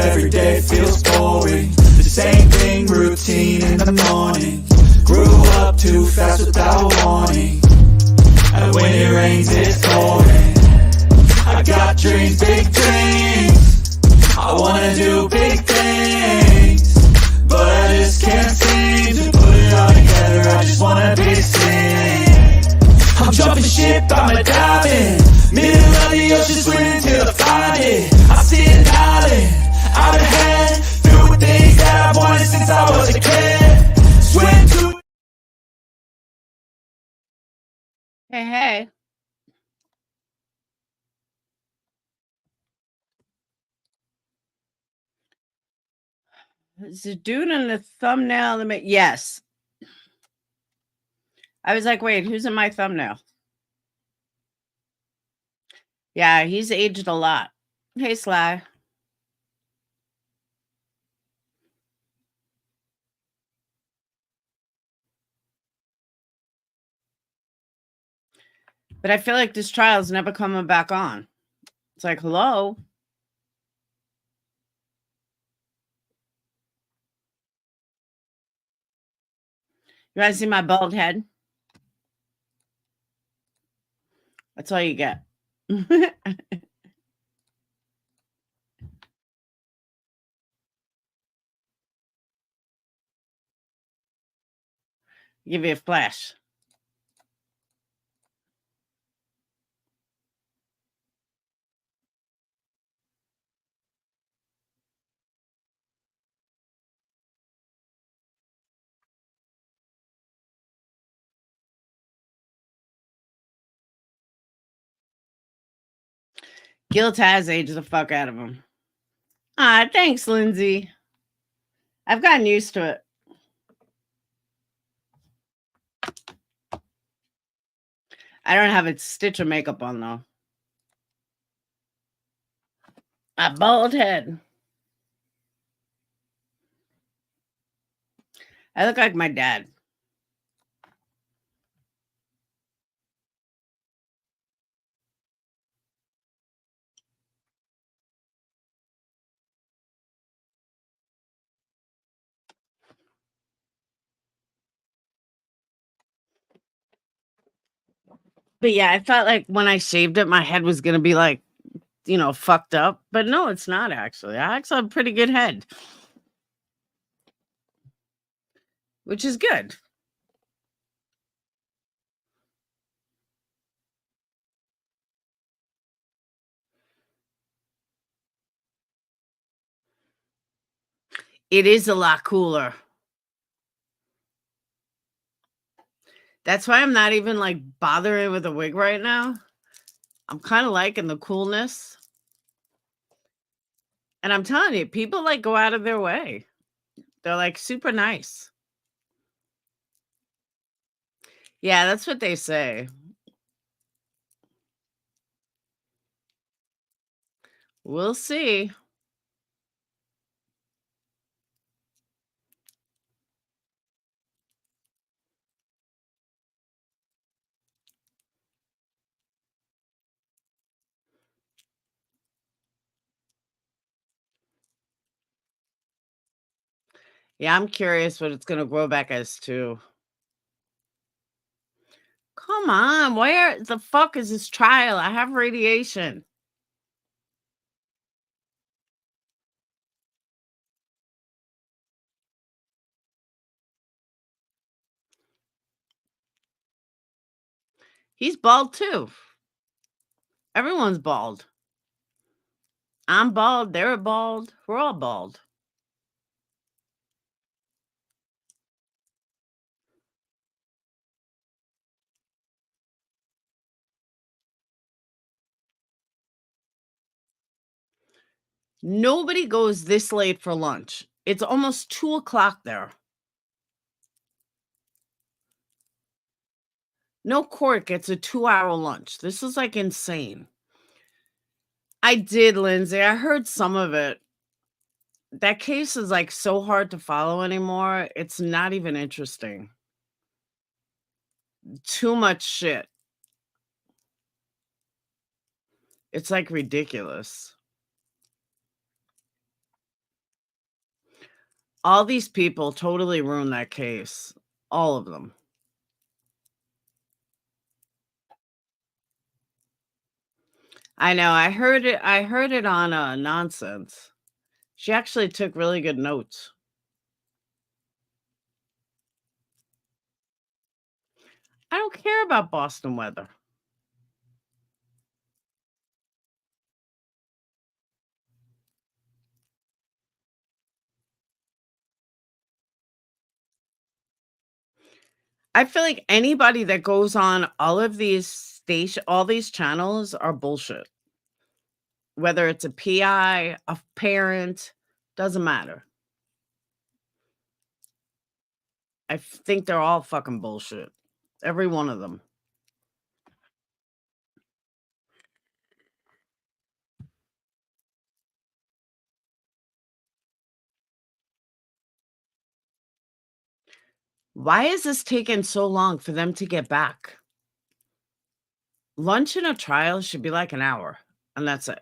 every day feels boring. The same thing, routine in the morning. Grew up too fast without warning, and when it rains it's pouring. I got dreams, big dreams, I wanna do big things, but I just can't seem to put it all together. I just wanna be seen. I'm jumping ship, I'm a diving, middle of the ocean, swimming till I find it. I see an island, out ahead, filled with things that I've wanted since I was a kid. Swim to... Hey. Is the dude in the thumbnail? Yes. I was like, wait, who's in my thumbnail? Yeah, he's aged a lot. Hey, Sly. But I feel like this trial's never coming back on. It's like, hello? You want to see my bald head? That's all you get. Give you a flash. Guilt has aged the fuck out of him. Ah, thanks, Lindsay. I've gotten used to it. I don't have a stitch of makeup on, though. A bald head. I look like my dad. But yeah, I felt like when I shaved it, my head was going to be like, you know, fucked up. But no, it's not actually. I actually have a pretty good head, which is good. It is a lot cooler. That's why I'm not even like bothering with a wig right now. I'm kind of liking the coolness. And I'm telling you, people like go out of their way. They're like super nice. Yeah, that's what they say. We'll see. Yeah, I'm curious what it's going to grow back as too. Come on, where the fuck is this trial? I have radiation. He's bald too. Everyone's bald. I'm bald. They're bald. We're all bald. Nobody goes this late for lunch. It's almost 2 o'clock there. No court gets a 2-hour lunch. This is like insane. I did, Lindsay. I heard some of it. That case is like so hard to follow anymore. It's not even interesting. Too much shit. It's like ridiculous. All these people totally ruined that case. All of them. I know, I heard it on, Nonsense. She actually took really good notes. I don't care about Boston weather. I feel like anybody that goes on all these channels are bullshit. Whether it's a PI, a parent, doesn't matter. Think they're all fucking bullshit. Every one of them. Why is this taking so long for them to get back? Lunch in a trial should be like an hour, and that's it.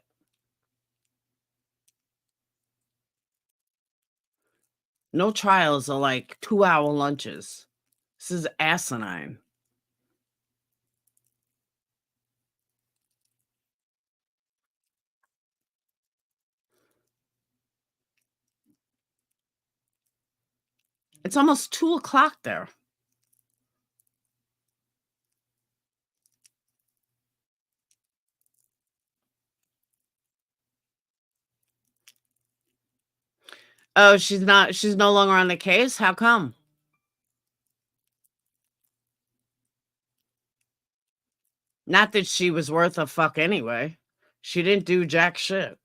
No trials are like 2-hour lunches. This is asinine. It's almost 2 o'clock there. Oh, she's no longer on the case? How come? Not that she was worth a fuck anyway. She didn't do jack shit.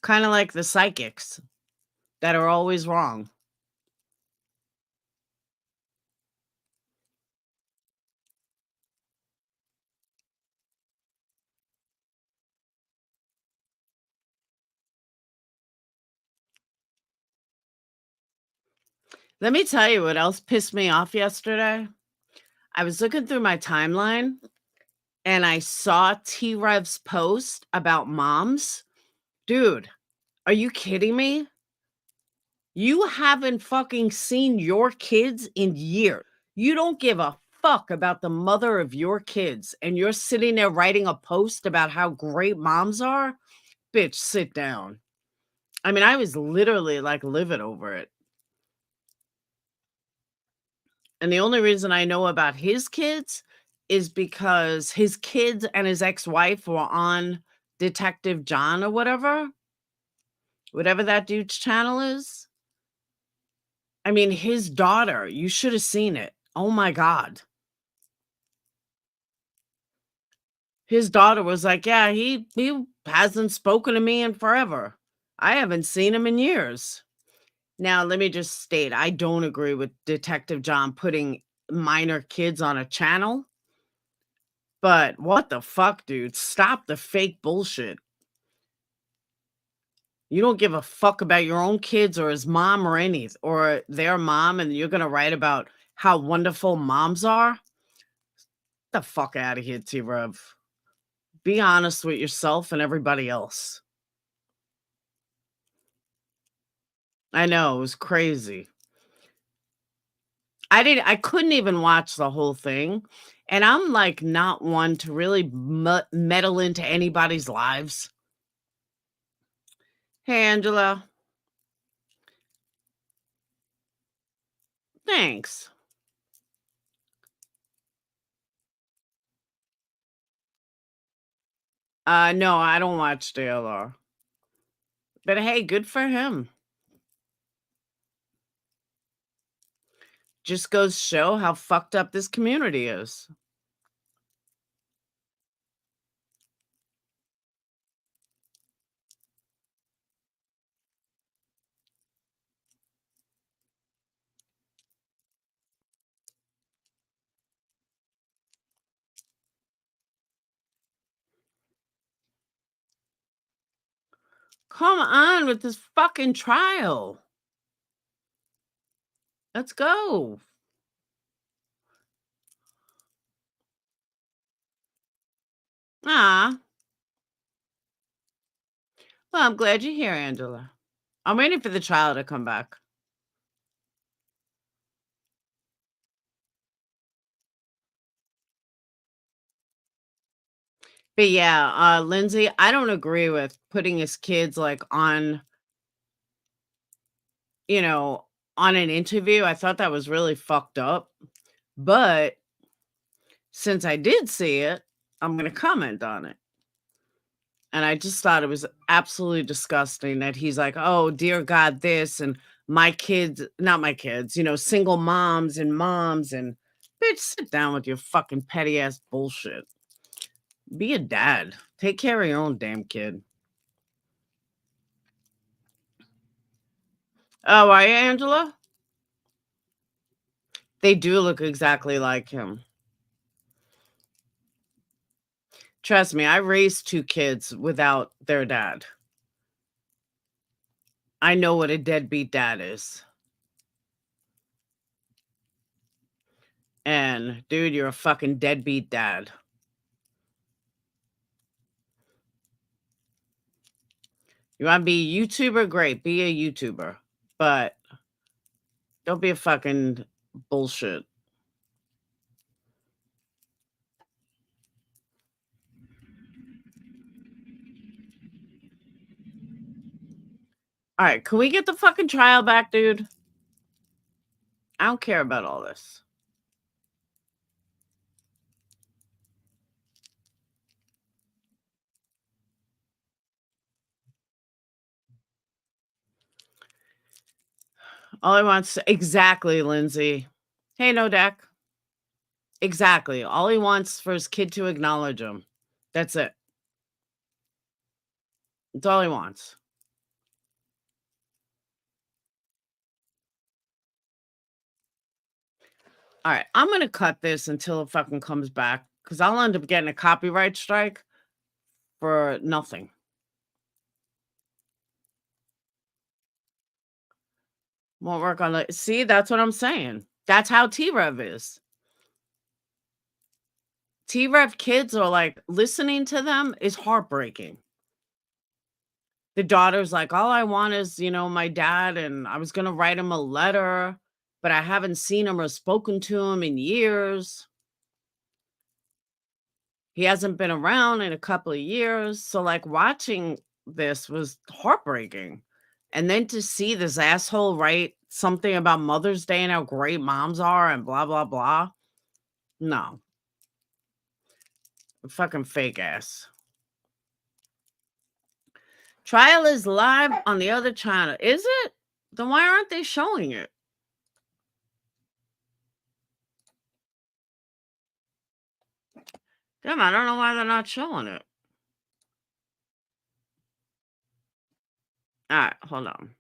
Kinda like the psychics that are always wrong. Let me tell you what else pissed me off yesterday. I was looking through my timeline and I saw T-Rev's post about moms. Dude, are you kidding me? You haven't fucking seen your kids in years. You don't give a fuck about the mother of your kids, and you're sitting there writing a post about how great moms are? Bitch, sit down. I mean, I was literally like livid over it. And the only reason I know about his kids is because his kids and his ex-wife were on Detective John or whatever that dude's channel is. I mean, his daughter, you should have seen it. Oh my God. His daughter was like, "Yeah, he hasn't spoken to me in forever. I haven't seen him in years." Now, let me just state, I don't agree with Detective John putting minor kids on a channel, but what the fuck, dude? Stop the fake bullshit. You don't give a fuck about your own kids or his mom or their mom, and you're gonna write about how wonderful moms are? Get the fuck out of here, T-Rev. Be honest with yourself and everybody else. I know, it was crazy. I couldn't even watch the whole thing, and I'm, like, not one to really meddle into anybody's lives. Hey, Angela. Thanks. No, I don't watch JLR. But hey, good for him. Just goes to show how fucked up this community is. Come on with this fucking trial. Let's go. Ah, well, I'm glad you're here, Angela. I'm waiting for the trial to come back. But yeah, Lindsay, I don't agree with putting his kids like on, you know, on an interview. I thought that was really fucked up. But since I did see it, I'm going to comment on it. And I just thought it was absolutely disgusting that he's like, oh, dear God, this and my kids, not my kids, single moms and bitch, sit down with your fucking petty ass bullshit. Be a dad. Take care of your own damn kid. Oh, are you, Angela? They do look exactly like him. Trust me, I raised 2 kids without their dad. I know what a deadbeat dad is. And dude, you're a fucking deadbeat dad. You want to be a YouTuber? Great, be a YouTuber. But don't be a fucking bullshit. All right, can we get the fucking trial back, dude? I don't care about all this. All he wants, exactly, Lindsay. Hey, no deck. Exactly. All he wants for his kid to acknowledge him. That's it. That's all he wants. All right, I'm going to cut this until it fucking comes back because I'll end up getting a copyright strike for nothing. Won't work on it. See, that's what I'm saying. That's how T-Rev is. T-Rev kids are like, listening to them is heartbreaking. The daughter's like, all I want is, my dad, and I was going to write him a letter, but I haven't seen him or spoken to him in years. He hasn't been around in a couple of years. So, like, watching this was heartbreaking. And then to see this asshole write something about Mother's Day and how great moms are and blah, blah, blah. No. Fucking fake ass. Trial is live on the other channel. Is it? Then why aren't they showing it? Damn, I don't know why they're not showing it. All right, hold on.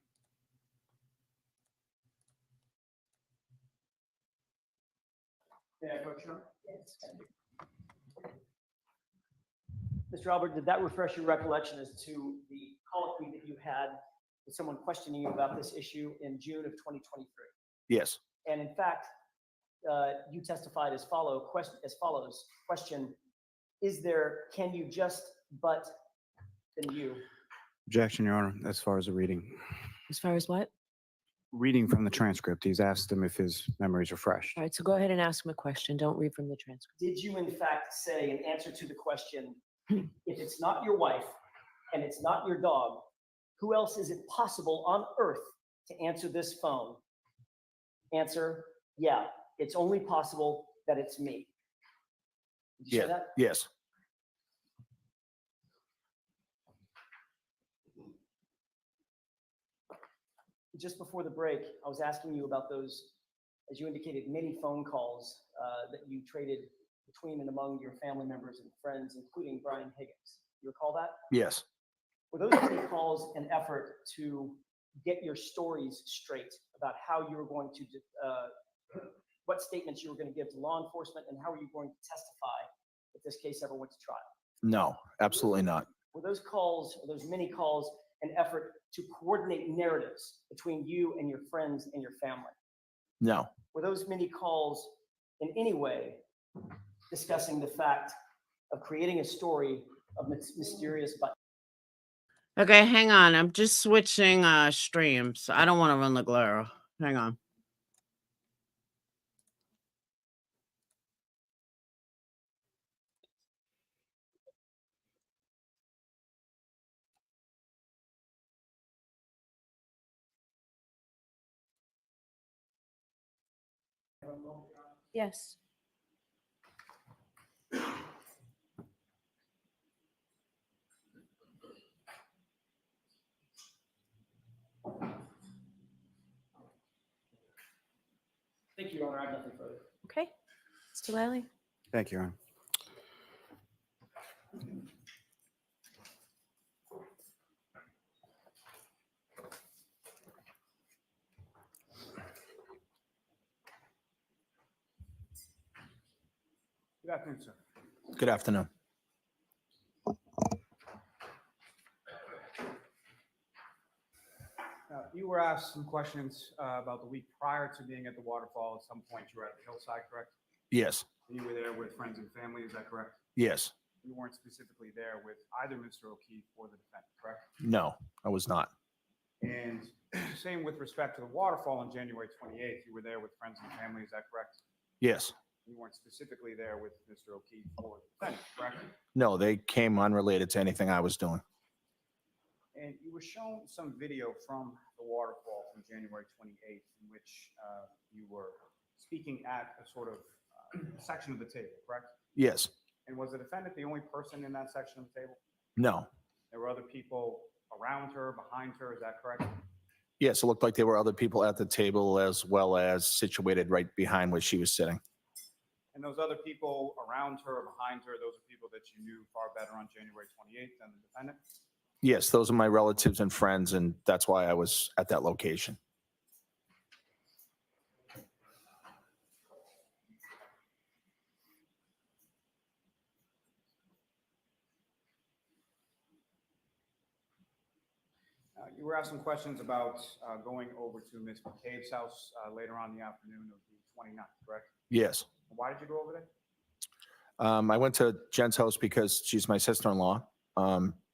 Yeah, Coach Sean? Yes. Mr. Albert, did that refresh your recollection as to the colloquy that you had with someone questioning you about this issue in June of 2023? Yes. And in fact, you testified as follows. Question, can you just but then you? Objection, Your Honor, as far as the reading. As far as what? Reading from the transcript, he's asked him if his memories are fresh. All right, so go ahead and ask him a question. Don't read from the transcript. Did you in fact say in answer to the question, if it's not your wife and it's not your dog, who else is it possible on earth to answer this phone? Answer, yeah, it's only possible that it's me. Did you say that? Yes. Just before the break, I was asking you about those, as you indicated, many phone calls that you traded between and among your family members and friends, including Brian Higgins. You recall that? Yes. Were those many calls an effort to get your stories straight about how you were going to, what statements you were going to give to law enforcement, and how were you going to testify if this case ever went to trial? No, absolutely not. Were those calls, or those many calls, an effort to coordinate narratives between you and your friends and your family? No. Were those many calls in any way discussing the fact of creating a story of mysterious but? Okay, hang on. I'm just switching streams. I don't want to run the glare. Hang on. Yes. Thank you, Your Honor. I have nothing further. Okay. Mr. Lally? Thank you, Your Honor. Good afternoon, sir. Good afternoon. You were asked some questions about the week prior to being at the waterfall. At some point, you were at the hillside, correct? Yes, You were there with friends and family, is that correct? yes. You weren't specifically there with either Mr. O'Keefe or the defendant, correct? No, I was not. And same with respect to the waterfall on January 28th, you were there with friends and family, is that correct? Yes. You weren't specifically there with Mr. O'Keefe or the defendant, correct? No, they came unrelated to anything I was doing. And you were shown some video from the waterfall from January 28th in which you were speaking at a sort of section of the table, correct? Yes. And was the defendant the only person in that section of the table? No. There were other people around her, behind her, is that correct? Yes, it looked like there were other people at the table as well as situated right behind where she was sitting. And those other people around her or behind her, those are people that you knew far better on January 28th than the defendant? Yes, those are my relatives and friends, and that's why I was at that location. You were asked some questions about going over to Ms. McCabe's house later on in the afternoon of the 29th, correct? Yes. Why did you go over there? I went to Jen's house because she's my sister-in-law.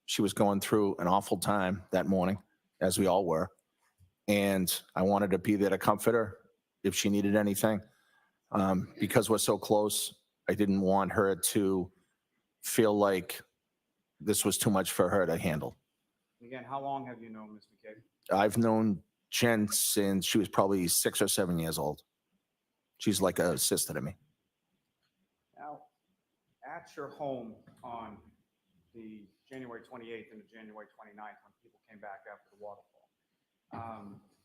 She was going through an awful time that morning, as we all were. And I wanted to be there to comfort her if she needed anything. Because we're so close, I didn't want her to feel like this was too much for her to handle. Again, how long have you known Ms. McCabe? I've known Jen since she was probably 6 or 7 years old. She's like a sister to me. Now, at your home on the January 28th and the January 29th, when people came back after the waterfall,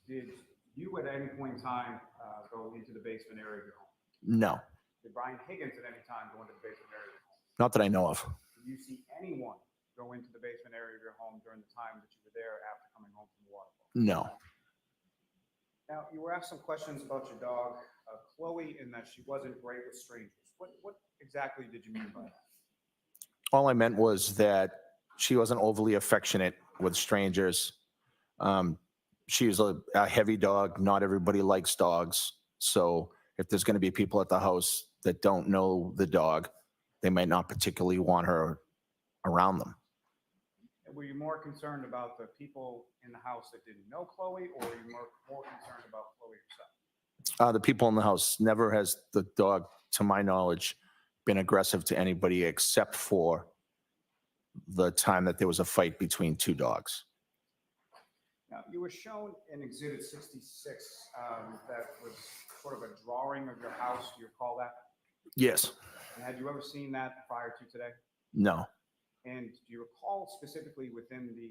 did you at any point in time go into the basement area of your home? No, Did Brian Higgins at any time go into the basement area of your home? not that I know of. Did you see anyone go into the basement area of your home during the time that you were there after coming home from the waterfall? No. Now, you were asked some questions about your dog, Chloe, in that she wasn't great with strangers. What exactly did you mean by that? All I meant was that she wasn't overly affectionate with strangers. She was a heavy dog. Not everybody likes dogs. So if there's going to be people at the house that don't know the dog, they might not particularly want her around them. Were you more concerned about the people in the house that didn't know Chloe, or were you more concerned about Chloe herself? The people in the house, never has the dog, to my knowledge, been aggressive to anybody except for the time that there was a fight between two dogs. Now, you were shown in Exhibit 66 that was sort of a drawing of your house. Do you recall that? Yes. And had you ever seen that prior to today? No. And do you recall specifically within the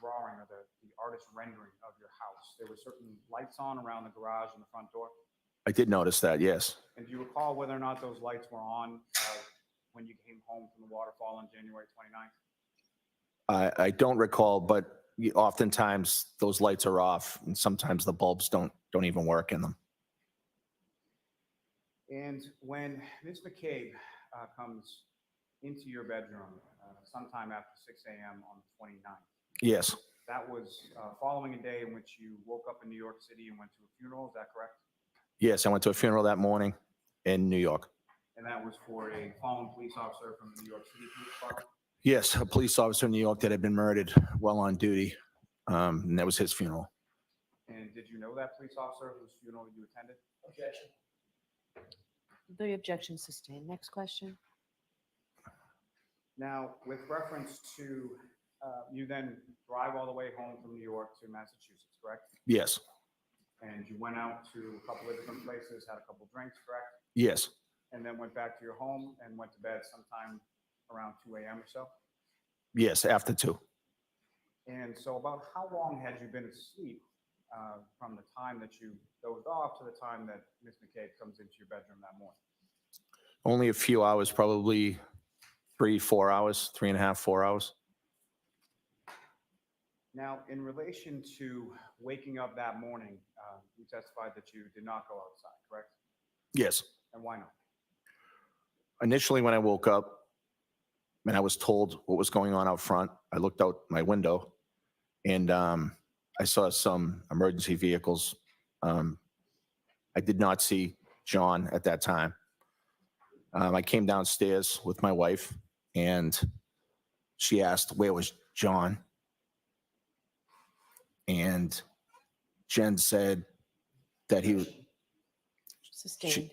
drawing or the artist rendering of your house, there were certain lights on around the garage and the front door? I did notice that, yes. And do you recall whether or not those lights were on when you came home from the waterfall on January 29th? I don't recall, but oftentimes those lights are off and sometimes the bulbs don't even work in them. And when Ms. McCabe comes into your bedroom sometime after 6 a.m. on the 29th, Yes. that was following a day in which you woke up in New York City and went to a funeral, is that correct? Yes, I went to a funeral that morning in New York. And that was for a fallen police officer from the New York City Police Department? Yes, a police officer in New York that had been murdered while on duty. And that was his funeral. And did you know that police officer whose funeral you attended? Objection. The objection sustained. Next question. Now, with reference to, you then drive all the way home from New York to Massachusetts, correct? Yes, And you went out to a couple of different places, had a couple drinks, correct? yes, And then went back to your home and went to bed sometime around 2 a.m. or so? yes, after 2. And so about how long had you been asleep from the time that you dozed off to the time that Ms. McCabe comes into your bedroom that morning? Only a few hours, probably 3-4 hours, 3.5, 4 hours. Now, in relation to waking up that morning, you testified that you did not go outside, correct? Yes. And why not? Initially, when I woke up and I was told what was going on out front, I looked out my window and I saw some emergency vehicles. I did not see John at that time. I came downstairs with my wife and she asked, where was John? And Jen said that he was, Sustained.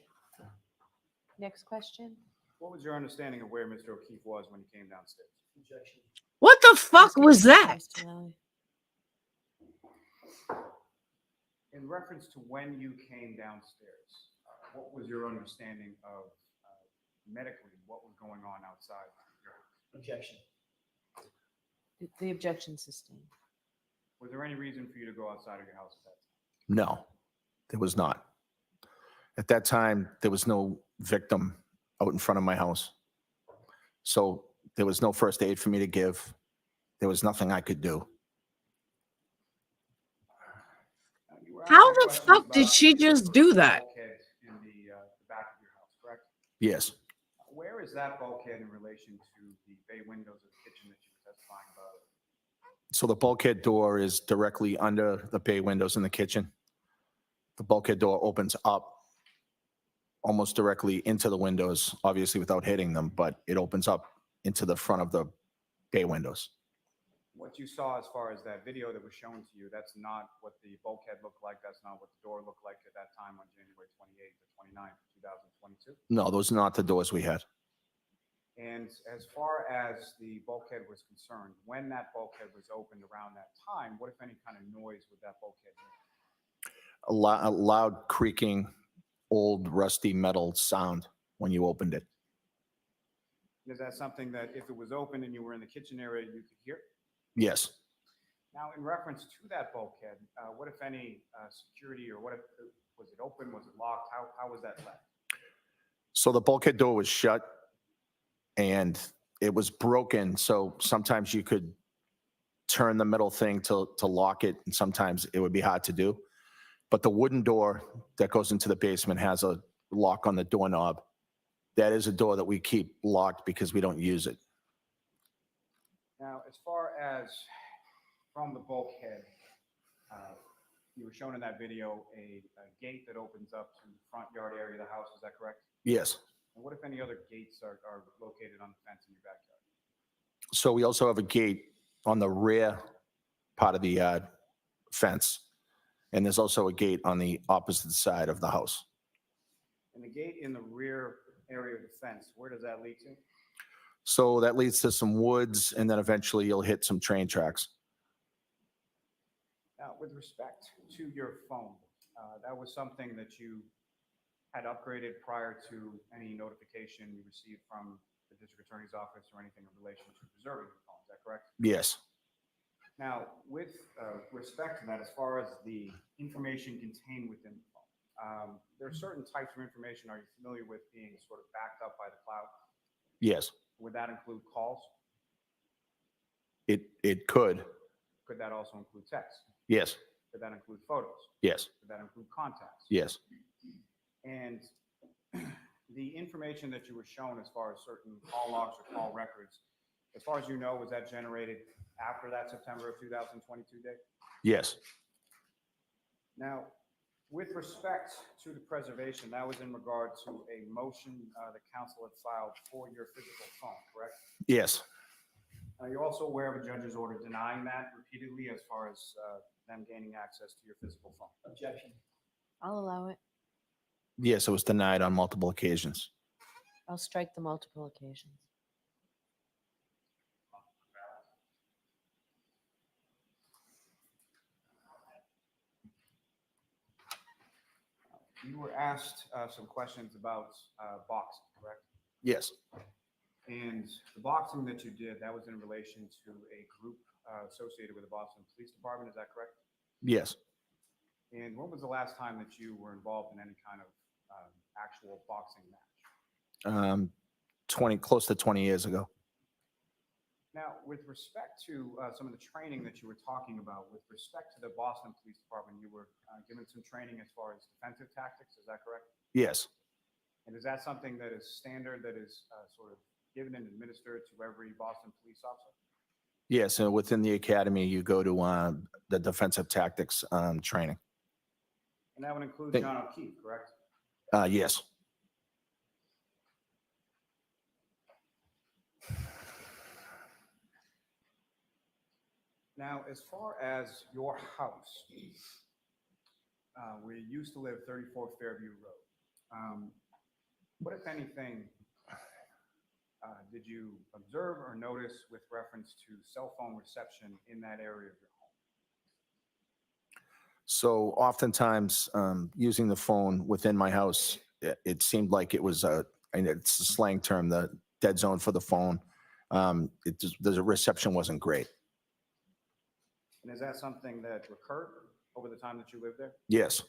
Next question. What was your understanding of where Mr. O'Keefe was when he came downstairs? Objection. What the fuck Next was question, that? Mr. Lally. In reference to when you came downstairs, what was your understanding of medically what was going on outside your house? Objection. The objection sustained. Was there any reason for you to go outside of your house at that time? no, there was not. At that time, there was no victim out in front of my house. So there was no first aid for me to give. There was nothing I could do. You were How asking the questions fuck did about she the just do that? bulkhead in the back of your house, correct? Yes. Where is that bulkhead in relation to the bay windows of the kitchen that you were testifying about? So the bulkhead door is directly under the bay windows in the kitchen. The bulkhead door opens up almost directly into the windows, obviously without hitting them, but it opens up into the front of the bay windows. What you saw as far as that video that was shown to you, that's not what the bulkhead looked like. That's not what the door looked like at that time on January 28th or 29th, 2022. No, those are not the doors we had. And as far as the bulkhead was concerned, when that bulkhead was opened around that time, what, if any, kind of noise would that bulkhead make? A loud creaking, old rusty metal sound when you opened it. Is that something that if it was open and you were in the kitchen area, you could hear? Yes. Now, in reference to that bulkhead, what, if any, security, or what if, was it open? Was it locked? How was that left? So the bulkhead door was shut and it was broken. So sometimes you could turn the metal thing to lock it, and sometimes it would be hard to do. But the wooden door that goes into the basement has a lock on the doorknob. That is a door that we keep locked because we don't use it. Now, as far as from the bulkhead, you were shown in that video a gate that opens up to the front yard area of the house. Is that correct? Yes. And what, if any, other gates are located on the fence in your backyard? So we also have a gate on the rear part of the fence. And there's also a gate on the opposite side of the house. And the gate in the rear area of the fence, where does that lead to? So that leads to some woods, and then eventually you'll hit some train tracks. Now, with respect to your phone, that was something that you had upgraded prior to any notification you received from the district attorney's office or anything in relation to preserving your phone. Is that correct? Yes. Now, with respect to that, as far as the information contained within the phone, there are certain types of information. Are you familiar with being sort of backed up by the cloud? Yes. Would that include calls? It could. Could that also include text? Yes. Could that include photos? Yes. Could that include contacts? Yes. And the information that you were shown as far as certain call logs or call records, as far as you know, was that generated after that September of 2022 date? Yes. Now, with respect to the preservation, that was in regard to a motion the council had filed for your physical phone, correct? Yes. Are you also aware of a judge's order denying that repeatedly as far as them gaining access to your physical phone? Objection. I'll allow it. Yes, it was denied on multiple occasions. I'll strike the multiple occasions. You were asked some questions about boxing, correct? Yes, And the boxing that you did, that was in relation to a group associated with the Boston Police Department, is that correct? yes. And when was the last time that you were involved in any kind of actual boxing match? Close to 20 years ago. Now, with respect to some of the training that you were talking about, with respect to the Boston Police Department, you were given some training as far as defensive tactics, is that correct? Yes, And is that something that is standard, that is sort of given and administered to every Boston police officer? yes. And within the academy, you go to the defensive tactics training. And that would include Thank- John O'Keefe, correct? Yes. Now, as far as your house, where you used to live, 34 Fairview Road, what, if anything, did you observe or notice with reference to cell phone reception in that area of your home? So oftentimes, using the phone within my house, it seemed like it was it's a slang term, the dead zone for the phone. The reception wasn't great. And is that something that recurred over the time that you lived there? Yes,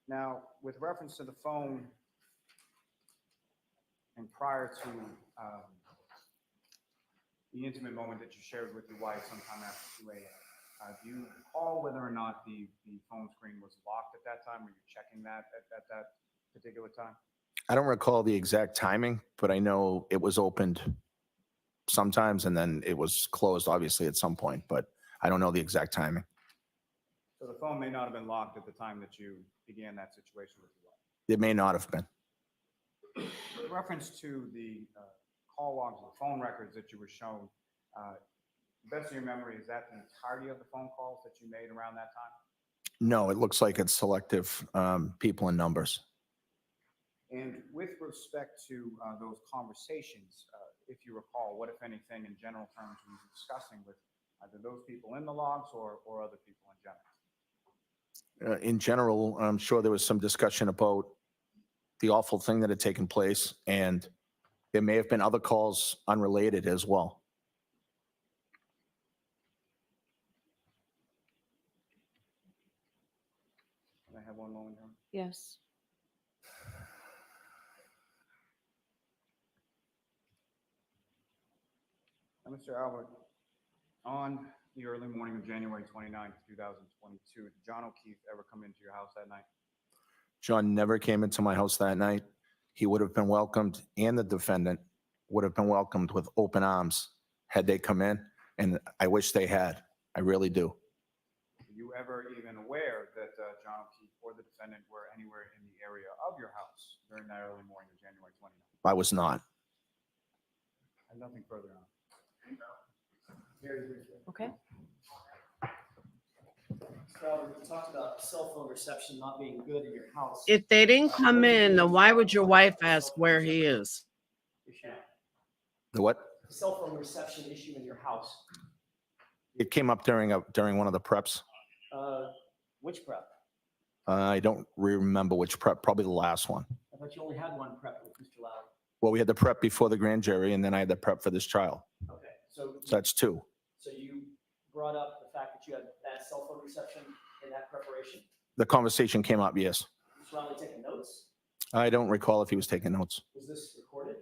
Now, with reference to the phone and prior to the intimate moment that you shared with your wife sometime after 2 a.m., do you recall whether or not the phone screen was locked at that time? Were you checking that at that particular time? I don't recall the exact timing, but I know it was opened sometimes and then it was closed, obviously, at some point, but I don't know the exact timing. So the phone may not have been locked at the time that you began that situation with your wife. It may not have been. With reference to the call logs, the phone records that you were shown, best of your memory, is that the entirety of the phone calls that you made around that time? No, it looks like it's selective people and numbers. And with respect to those conversations, if you recall, what, if anything, in general terms, were you discussing with either those people in the logs or other people in general? In general, I'm sure there was some discussion about the awful thing that had taken place, and there may have been other calls unrelated as well. Can I have one moment here? Yes. Now, Mr. Albert, on the early morning of January 29th, 2022, did John O'Keefe ever come into your house that night? John never came into my house that night. He would have been welcomed, and the defendant would have been welcomed with open arms had they come in, and I wish they had. I really do. Were you ever even aware that John O'Keefe or the defendant were anywhere in the area of your house during that early morning of January 29th? I was not. I have nothing further on. Very briefly. Okay. Mr. Albert, you talked about cell phone reception not being good in your house. If they didn't come in, then why would your wife ask where he is? Issue. The what? Cell phone reception issue in your house. It came up during one of the preps. Which prep? I don't remember which prep, probably the last one. I thought you only had one prep with Mr. Loud. Well, we had the prep before the grand jury, and then I had the prep for this trial. Okay, so So that's two. so you brought up the fact that you had bad cell phone reception in that preparation. The conversation came up, yes. Mr. Loud taking notes. I don't recall if he was taking notes. Was this recorded?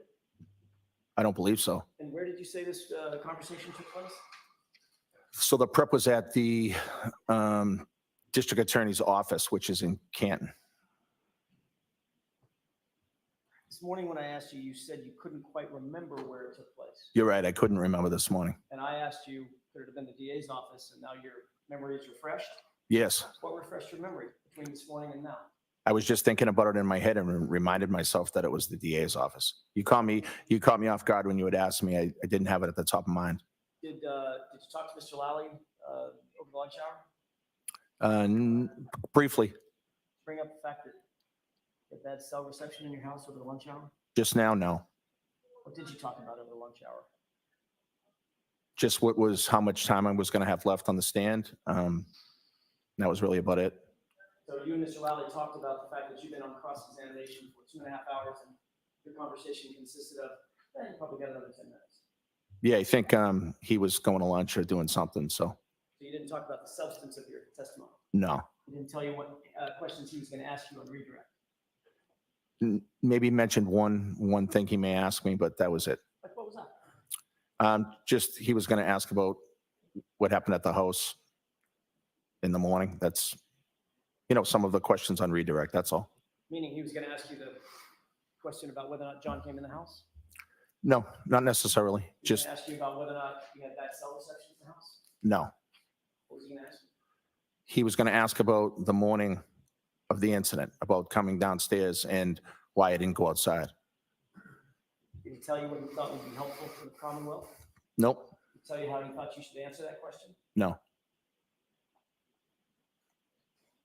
I don't believe so. And where did you say this conversation took place? So the prep was at the district attorney's office, which is in Canton. This morning when I asked you, you said you couldn't quite remember where it took place. You're right. I couldn't remember this morning. And I asked you, could it have been the DA's office, and now your memory is refreshed? Yes. What refreshed your memory between this morning and now? I was just thinking about it in my head and reminded myself that it was the DA's office. You caught me off guard when you had asked me. I didn't have it at the top of mind. Did you talk to Mr. Lally over the lunch hour? Briefly, Bring up the fact that that cell reception in your house over the lunch hour? just now, no. What did you talk about over the lunch hour? Just how much time I was going to have left on the stand. That was really about it. So you and Mr. Lally talked about the fact that you've been on cross-examination for 2.5 hours, and your conversation consisted of, you probably got another 10 minutes. Yeah, I think he was going to lunch or doing something. So So you didn't talk about the substance of your testimony. no. He didn't tell you what questions he was going to ask you on redirect. Maybe mentioned one thing he may ask me, but that was it. Like, what was that? Just he was going to ask about what happened at the house in the morning. That's, some of the questions on redirect. That's all. Meaning he was going to ask you the question about whether or not John came in the house? No, not necessarily. He was Just going to ask you about whether or not you had bad cell reception in the house? no. What was he going to ask you? He was going to ask about the morning of the incident, about coming downstairs and why I didn't go outside. Did he tell you what he thought would be helpful for the Commonwealth? Nope. Did he tell you how he thought you should answer that question? No.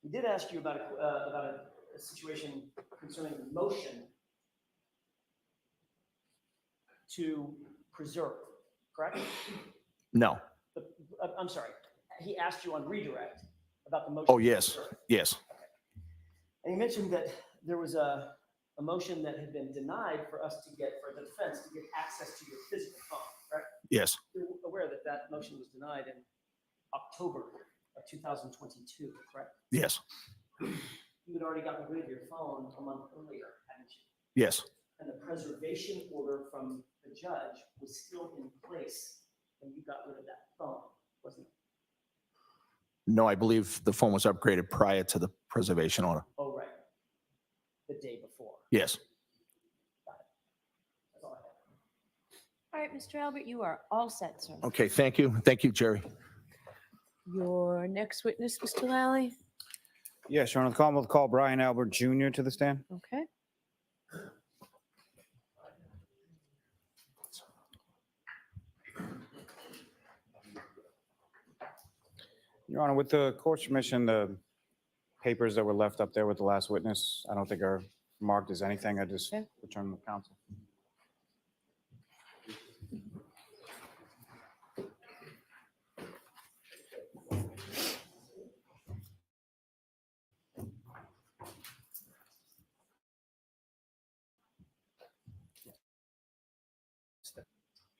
He did ask you about a situation concerning the motion to preserve, correct? No. I'm sorry. He asked you on redirect about the motion. Oh, to yes. preserve. Yes. And he mentioned that there was a motion that had been denied for the defense to get access to your physical phone, right? Yes. You're aware that that motion was denied in October of 2022, correct? Yes. You had already gotten rid of your phone a month earlier, hadn't you? Yes. And the preservation order from the judge was still in place when you got rid of that phone, wasn't it? No, I believe the phone was upgraded prior to the preservation order. Oh, right. The day before. Yes. Got it. That's all I have. All right, Mr. Albert, you are all set, sir. Okay. Thank you. Thank you, Jerry. Your next witness, Mr. Lally. Yes, Your Honor, the Commonwealth call Brian Albert Jr. to the stand. Okay. Your Honor, with the court's permission, the papers that were left up there with the last witness, I don't think are marked as anything. I just Okay. return them to counsel.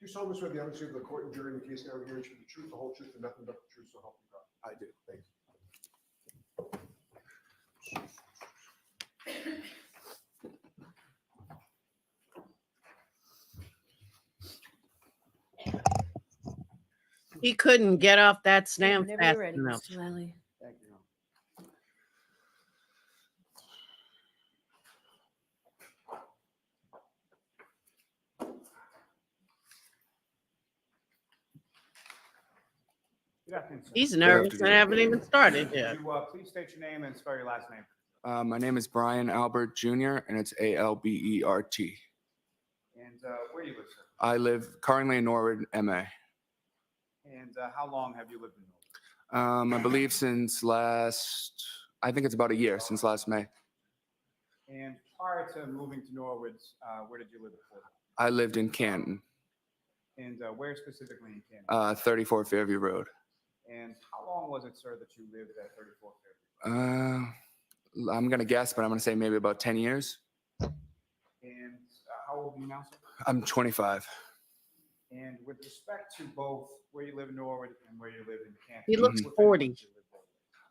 Do you solemnly swear the evidence of the court and jury in the case now hearing should be the truth, the whole truth, and nothing but the truth, so help you God? I do. Thank you. He couldn't get off that stand Whenever fast you're ready, enough. Mr. Lally. Thank you, Your Honor. Good afternoon, sir. He's nervous and haven't even started yet. Would you please state your name and spell your last name? My name is Brian Albert Jr., and it's Albert. And where do you live, sir? I live currently in Norwood, MA. And how long have you lived in Norwood? I believe I think it's about a year, since last May. And prior to moving to Norwood, where did you live before? I lived in Canton, And where specifically in Canton? 34 Fairview Road. And how long was it, sir, that you lived at 34 Fairview? I'm going to guess, but I'm going to say maybe about 10 years. And how old are you now, sir? I'm 25. And with respect to both where you live in Norwood and where you live in Canton. He looks what 40. did you live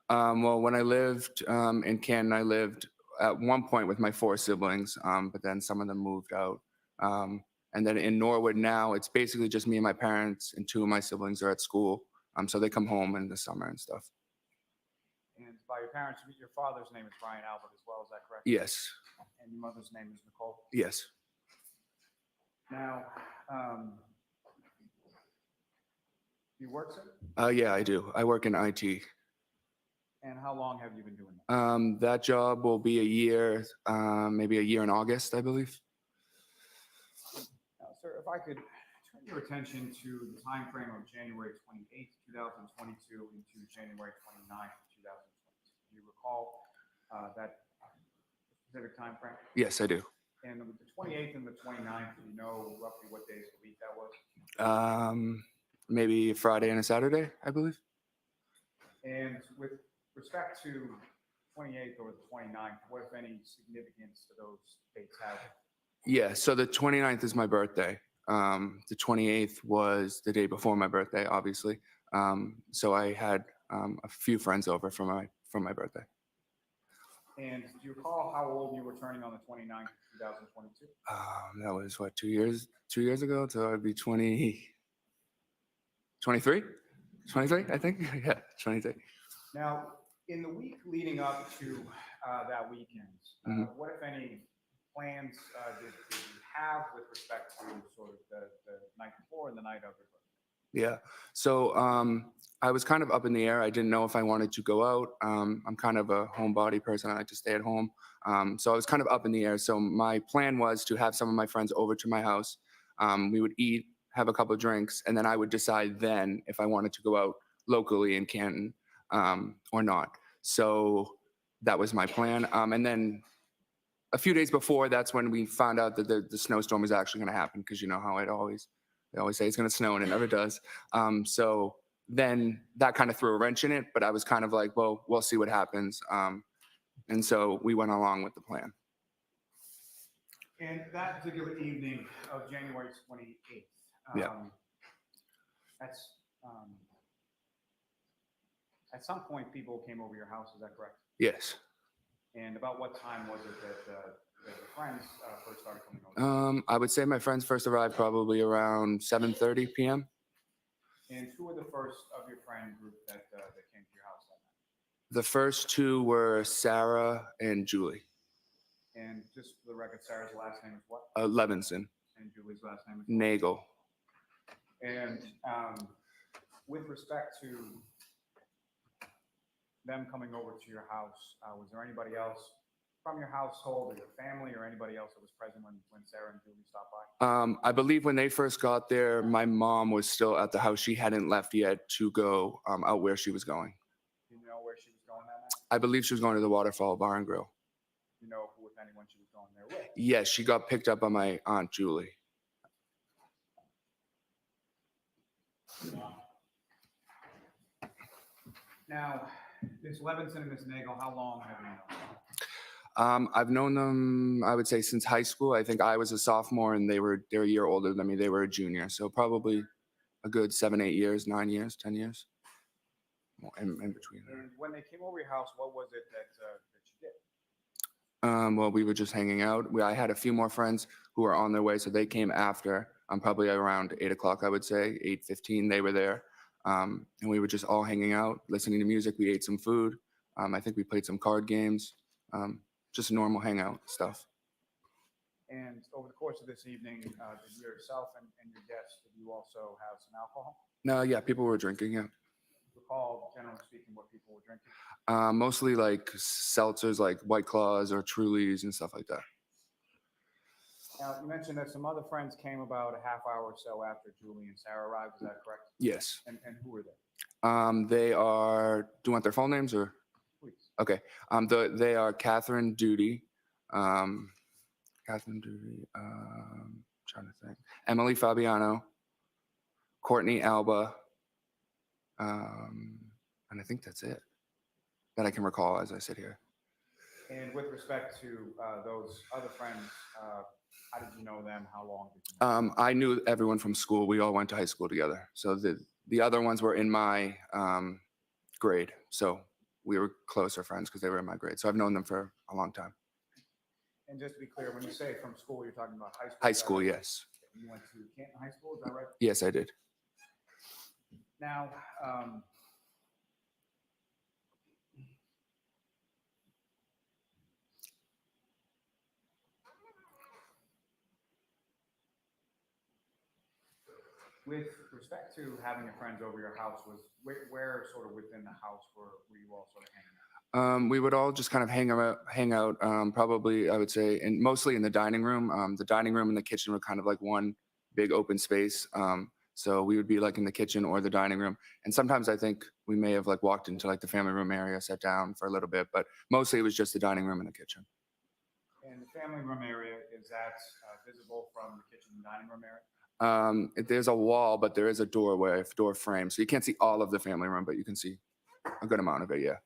there? Well, when I lived in Canton, I lived at one point with my 4 siblings, but then some of them moved out. And then in Norwood now, it's basically just me and my parents, and 2 of my siblings are at school. So they come home in the summer and stuff. And by your parents, your father's name is Brian Albert as well, is that correct? Yes. And your mother's name is Nicole? Yes. Now, do you work, sir? Yeah, I do. I work in IT. And how long have you been doing that? That job will be a year, maybe a year in August, I believe. Now, sir, if I could turn your attention to the time frame of January 28th, 2022 into January 29th, 2022. Do you recall that specific time frame? Yes, I do. And with the 28th and the 29th, do you know roughly what days of the week that was? Maybe a Friday and a Saturday, I believe. And with respect to 28th or the 29th, what, if any, significance do those dates have? Yeah, so the 29th is my birthday. The 28th was the day before my birthday, obviously. So I had a few friends over for my birthday. And do you recall how old you were turning on the 29th, 2022? That was what, 2 years ago? So I'd be 23, I think. Yeah, 23. Now, in the week leading up to that weekend, what, if any, plans did you have with respect to sort of the night before and the night of your birthday? Yeah. So I was kind of up in the air. I didn't know if I wanted to go out. I'm kind of a homebody person. I like to stay at home. So I was kind of up in the air. So my plan was to have some of my friends over to my house. We would eat, have a couple of drinks, and then I would decide then if I wanted to go out locally in Canton or not. So that was my plan. And then a few days before, that's when we found out that the snowstorm was actually going to happen, because you know how they always say it's going to snow and it never does. So then that kind of threw a wrench in it, but I was kind of like, well, we'll see what happens. And so we went along with the plan. And that particular evening of January 28th, Yeah. That's at some point people came over your house, is that correct? Yes. And about what time was it that your friends first started coming over? I would say my friends first arrived probably around 7:30 p.m. And who were the first of your friend group that came to your house that night? The first two were Sarah and Julie. And just for the record, Sarah's last name is what? Levinson. And Julie's last name is what? Nagel. And with respect to them coming over to your house, was there anybody else from your household or your family or anybody else that was present when Sarah and Julie stopped by? I believe when they first got there, my mom was still at the house. She hadn't left yet to go out where she was going. Do you know where she was going that night? I believe she was going to the Waterfall Bar and Grill. Do you know who, if anyone, she was going there with? Yes, she got picked up by my Aunt Julie. Now, Ms. Levinson and Ms. Nagel, how long have you known them? I've known them, I would say, since high school. I think I was a sophomore and they're a year older than me. They were a junior. So probably a good 7, 8 years, 9 years, 10 years. Well, in between there. And when they came over your house, what was it that you did? Well, we were just hanging out. I had a few more friends who were on their way, so they came after. Probably around 8 o'clock, I would say, 8:15. They were there, and we were just all hanging out, listening to music. We ate some food. I think we played some card games. Just normal hangout stuff. And over the course of this evening, did yourself and your guests, did you also have some alcohol? No, yeah, people were drinking. Yeah, Recall, generally speaking, what people were drinking? mostly like seltzers, like White Claws or Trulies and stuff like that. Now, you mentioned that some other friends came about a half hour or so after Julie and Sarah arrived. Is that correct? Yes. And who were they? They are. Do you want their full names or? Please. Okay. They are Catherine Duty. Trying to think. Emily Fabiano, Courtney Alba, and I think that's it that I can recall as I sit here. And with respect to those other friends, how did you know them? How long did you know them? I knew everyone from school. We all went to high school together. So the other ones were in my grade. So we were closer friends because they were in my grade. So I've known them for a long time. And just to be clear, when you say from school, you're talking about high school? High school, yes. You went to Canton High School, is that right? Yes, I did. Now, With respect to having your friends over your house, where sort of within the house were you all sort of hanging out? We would all just kind of hang out. Probably, I would say, and mostly in the dining room. The dining room and the kitchen were kind of like one big open space. So we would be like in the kitchen or the dining room, and sometimes I think we may have like walked into like the family room area, sat down for a little bit, but mostly it was just the dining room and the kitchen. And the family room area, is that visible from the kitchen and dining room area? There's a wall, but there is a doorway, door frame, so you can't see all of the family room, but you can see a good amount of it. Yeah.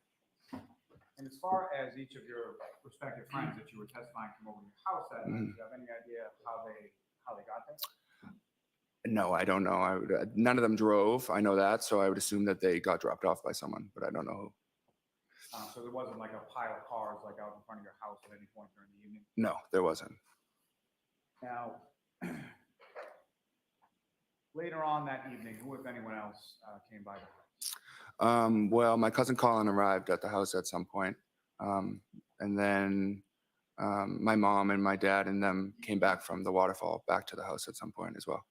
And as far as each of your respective friends that you were testifying came over to your house that night, do you have any idea how they got there? No, I don't know. None of them drove. I know that, so I would assume that they got dropped off by someone, but I don't know who. So there wasn't like a pile of cars like out in front of your house at any point during the evening? No, there wasn't. Now, later on that evening, who, if anyone else, came by the house? Well, my cousin Colin arrived at the house at some point, and then my mom and my dad and them came back from the waterfall back to the house at some point as well.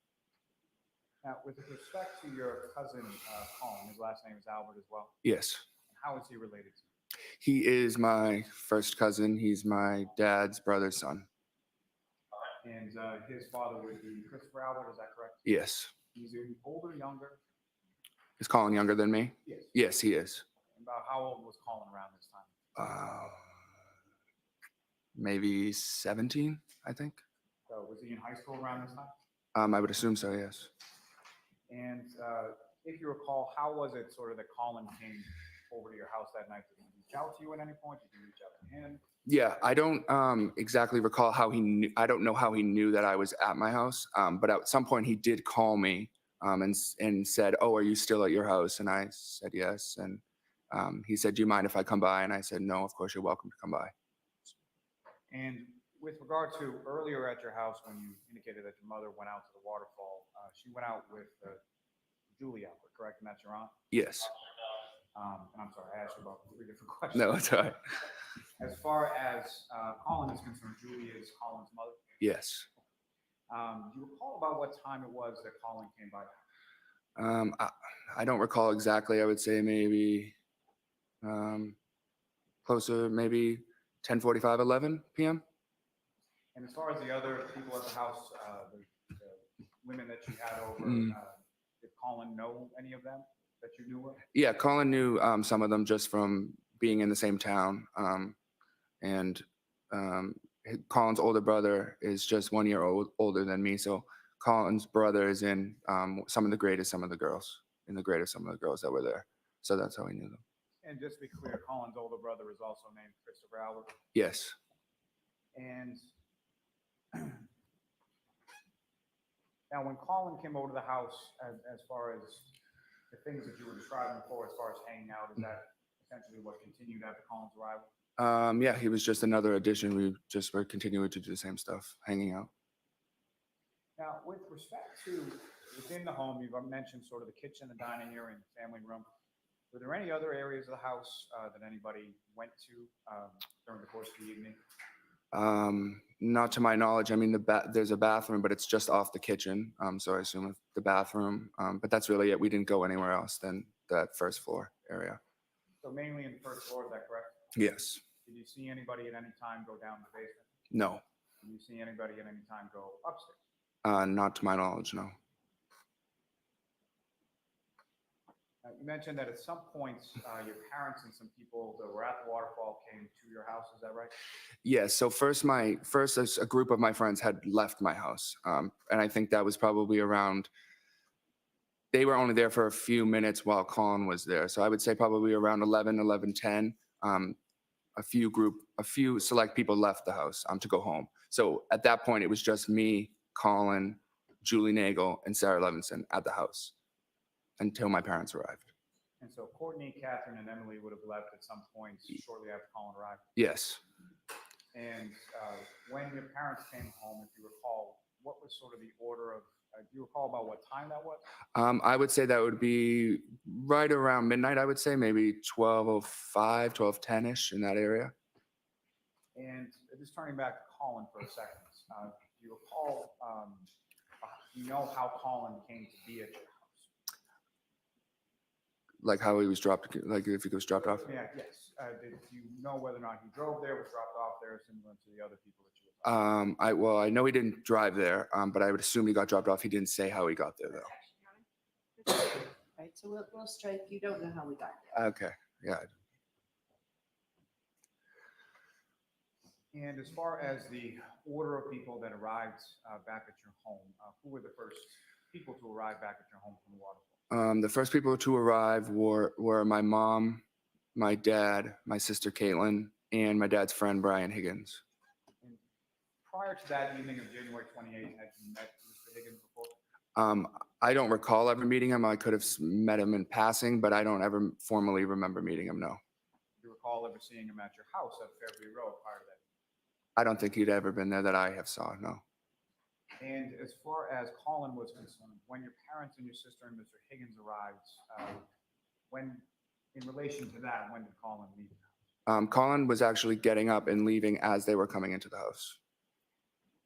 Now, with respect to your cousin Colin, his last name is Albert as well. Yes. How is he related to you? He is my first cousin. He's my dad's brother's son. And his father would be Christopher Albert, is that correct? Yes. He's older, younger? Is Colin younger than me? Yes. Yes, he is. About how old was Colin around this time? Maybe 17, I think. So was he in high school around this time? I would assume so, yes. And if you recall, how was it sort of that Colin came over to your house that night? Did he reach out to you at any point? Did you reach out to him? Yeah, I don't exactly recall how he knew. I don't know how he knew that I was at my house. But at some point he did call me and said, "Oh, are you still at your house?" And I said yes. And he said, "Do you mind if I come by?" And I said, "No, of course you're welcome to come by." And with regard to earlier at your house, when you indicated that your mother went out to the waterfall, she went out with Julie Albert, correct? And that's your aunt? Yes. And I'm sorry, I asked you about 3 different questions. No, it's all right. As far as Colin is concerned, Julie is Colin's mother. Yes. Do you recall about what time it was that Colin came by? I don't recall exactly. I would say maybe closer, maybe 10:45, 11 p.m. And as far as the other people at the house, the women that you had over, did Colin know any of them that you knew of? Yeah, Colin knew some of them just from being in the same town. And Colin's older brother is just 1 year older than me. So Colin's brother is in some of the grade of some of the girls, in the grade of some of the girls that were there. So that's how he knew them. And just to be clear, Colin's older brother is also named Christopher Albert. Yes. And now when Colin came over to the house, as far as the things that you were describing before, as far as hanging out, is that essentially what continued after Colin's arrival? Yeah, he was just another addition. We just were continuing to do the same stuff, hanging out. Now, with respect to within the home, you've mentioned sort of the kitchen, the dining area, and the family room. Were there any other areas of the house that anybody went to during the course of the evening? Not to my knowledge. I mean, there's a bathroom, but it's just off the kitchen. So I assume the bathroom, but that's really it. We didn't go anywhere else than that first floor area. So mainly in the first floor, is that correct? Yes. Did you see anybody at any time go down to the basement? No. Did you see anybody at any time go upstairs? Not to my knowledge, no. You mentioned that at some points, your parents and some people that were at the waterfall came to your house. Is that right? Yes. So first a group of my friends had left my house. And I think that was probably around, they were only there for a few minutes while Colin was there. So I would say probably around 11:10, a few select people left the house to go home. So at that point, it was just me, Colin, Julie Nagel, and Sarah Levinson at the house until my parents arrived. And so Courtney, Catherine, and Emily would have left at some point shortly after Colin arrived. Yes. And when your parents came home, if you recall, what was sort of the order of, do you recall about what time that was? I would say that would be right around midnight, I would say, maybe 12:05, 12:10-ish in that area. And just turning back to Colin for a second, do you recall you know how Colin came to be at your house? Like how he was dropped, like if he was dropped off. Yeah, yes. Did you know whether or not he drove there, was dropped off there, similar to the other people that you were talking I know he didn't drive there, but I would assume he got dropped off. He didn't say how he got there though. Right, so we'll strike, you don't know how we got there. Okay, yeah. And as far as the order of people that arrived back at your home, who were the first people to arrive back at your home from the waterfall? The first people to arrive were my mom, my dad, my sister Caitlin, and my dad's friend Brian Higgins. And prior to that evening of January 28th, had you met Mr. Higgins before? I don't recall ever meeting him. I could have met him in passing, but I don't ever formally remember meeting him, no. Do you recall ever seeing him at your house at Fairview Road prior to that? I don't think he'd ever been there that I have saw, no. And as far as Colin was concerned, when your parents and your sister and Mr. Higgins arrived, when, in relation to that, when did Colin leave the house? Colin was actually getting up and leaving as they were coming into the house.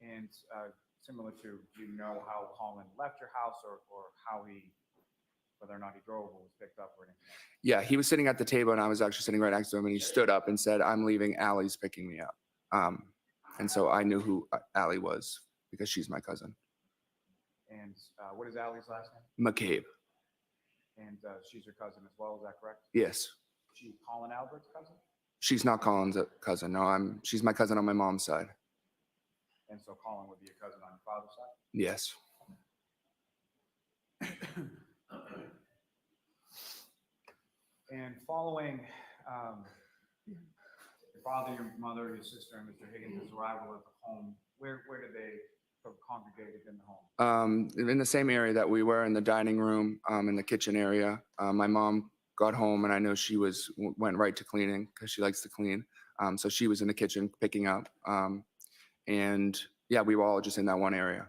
And similar to, do you know how Colin left your house or how whether or not he drove or was picked up or anything? Yeah, he was sitting at the table and I was actually sitting right next to him and he stood up and said, "I'm leaving, Allie's picking me up." And so I knew who Allie was because she's my cousin. And what is Allie's last name? McCabe. And she's your cousin as well, is that correct? Yes. She Colin Albert's cousin? She's not Colin's cousin. No, she's my cousin on my mom's side. And so Colin would be your cousin on your father's side? Yes. And following your father, your mother, your sister, and Mr. Higgins' arrival at the home, where did they sort of congregate in the home? In the same area that we were, in the dining room, in the kitchen area. My mom got home and I know she went right to cleaning because she likes to clean. So she was in the kitchen picking up. And yeah, we were all just in that one area.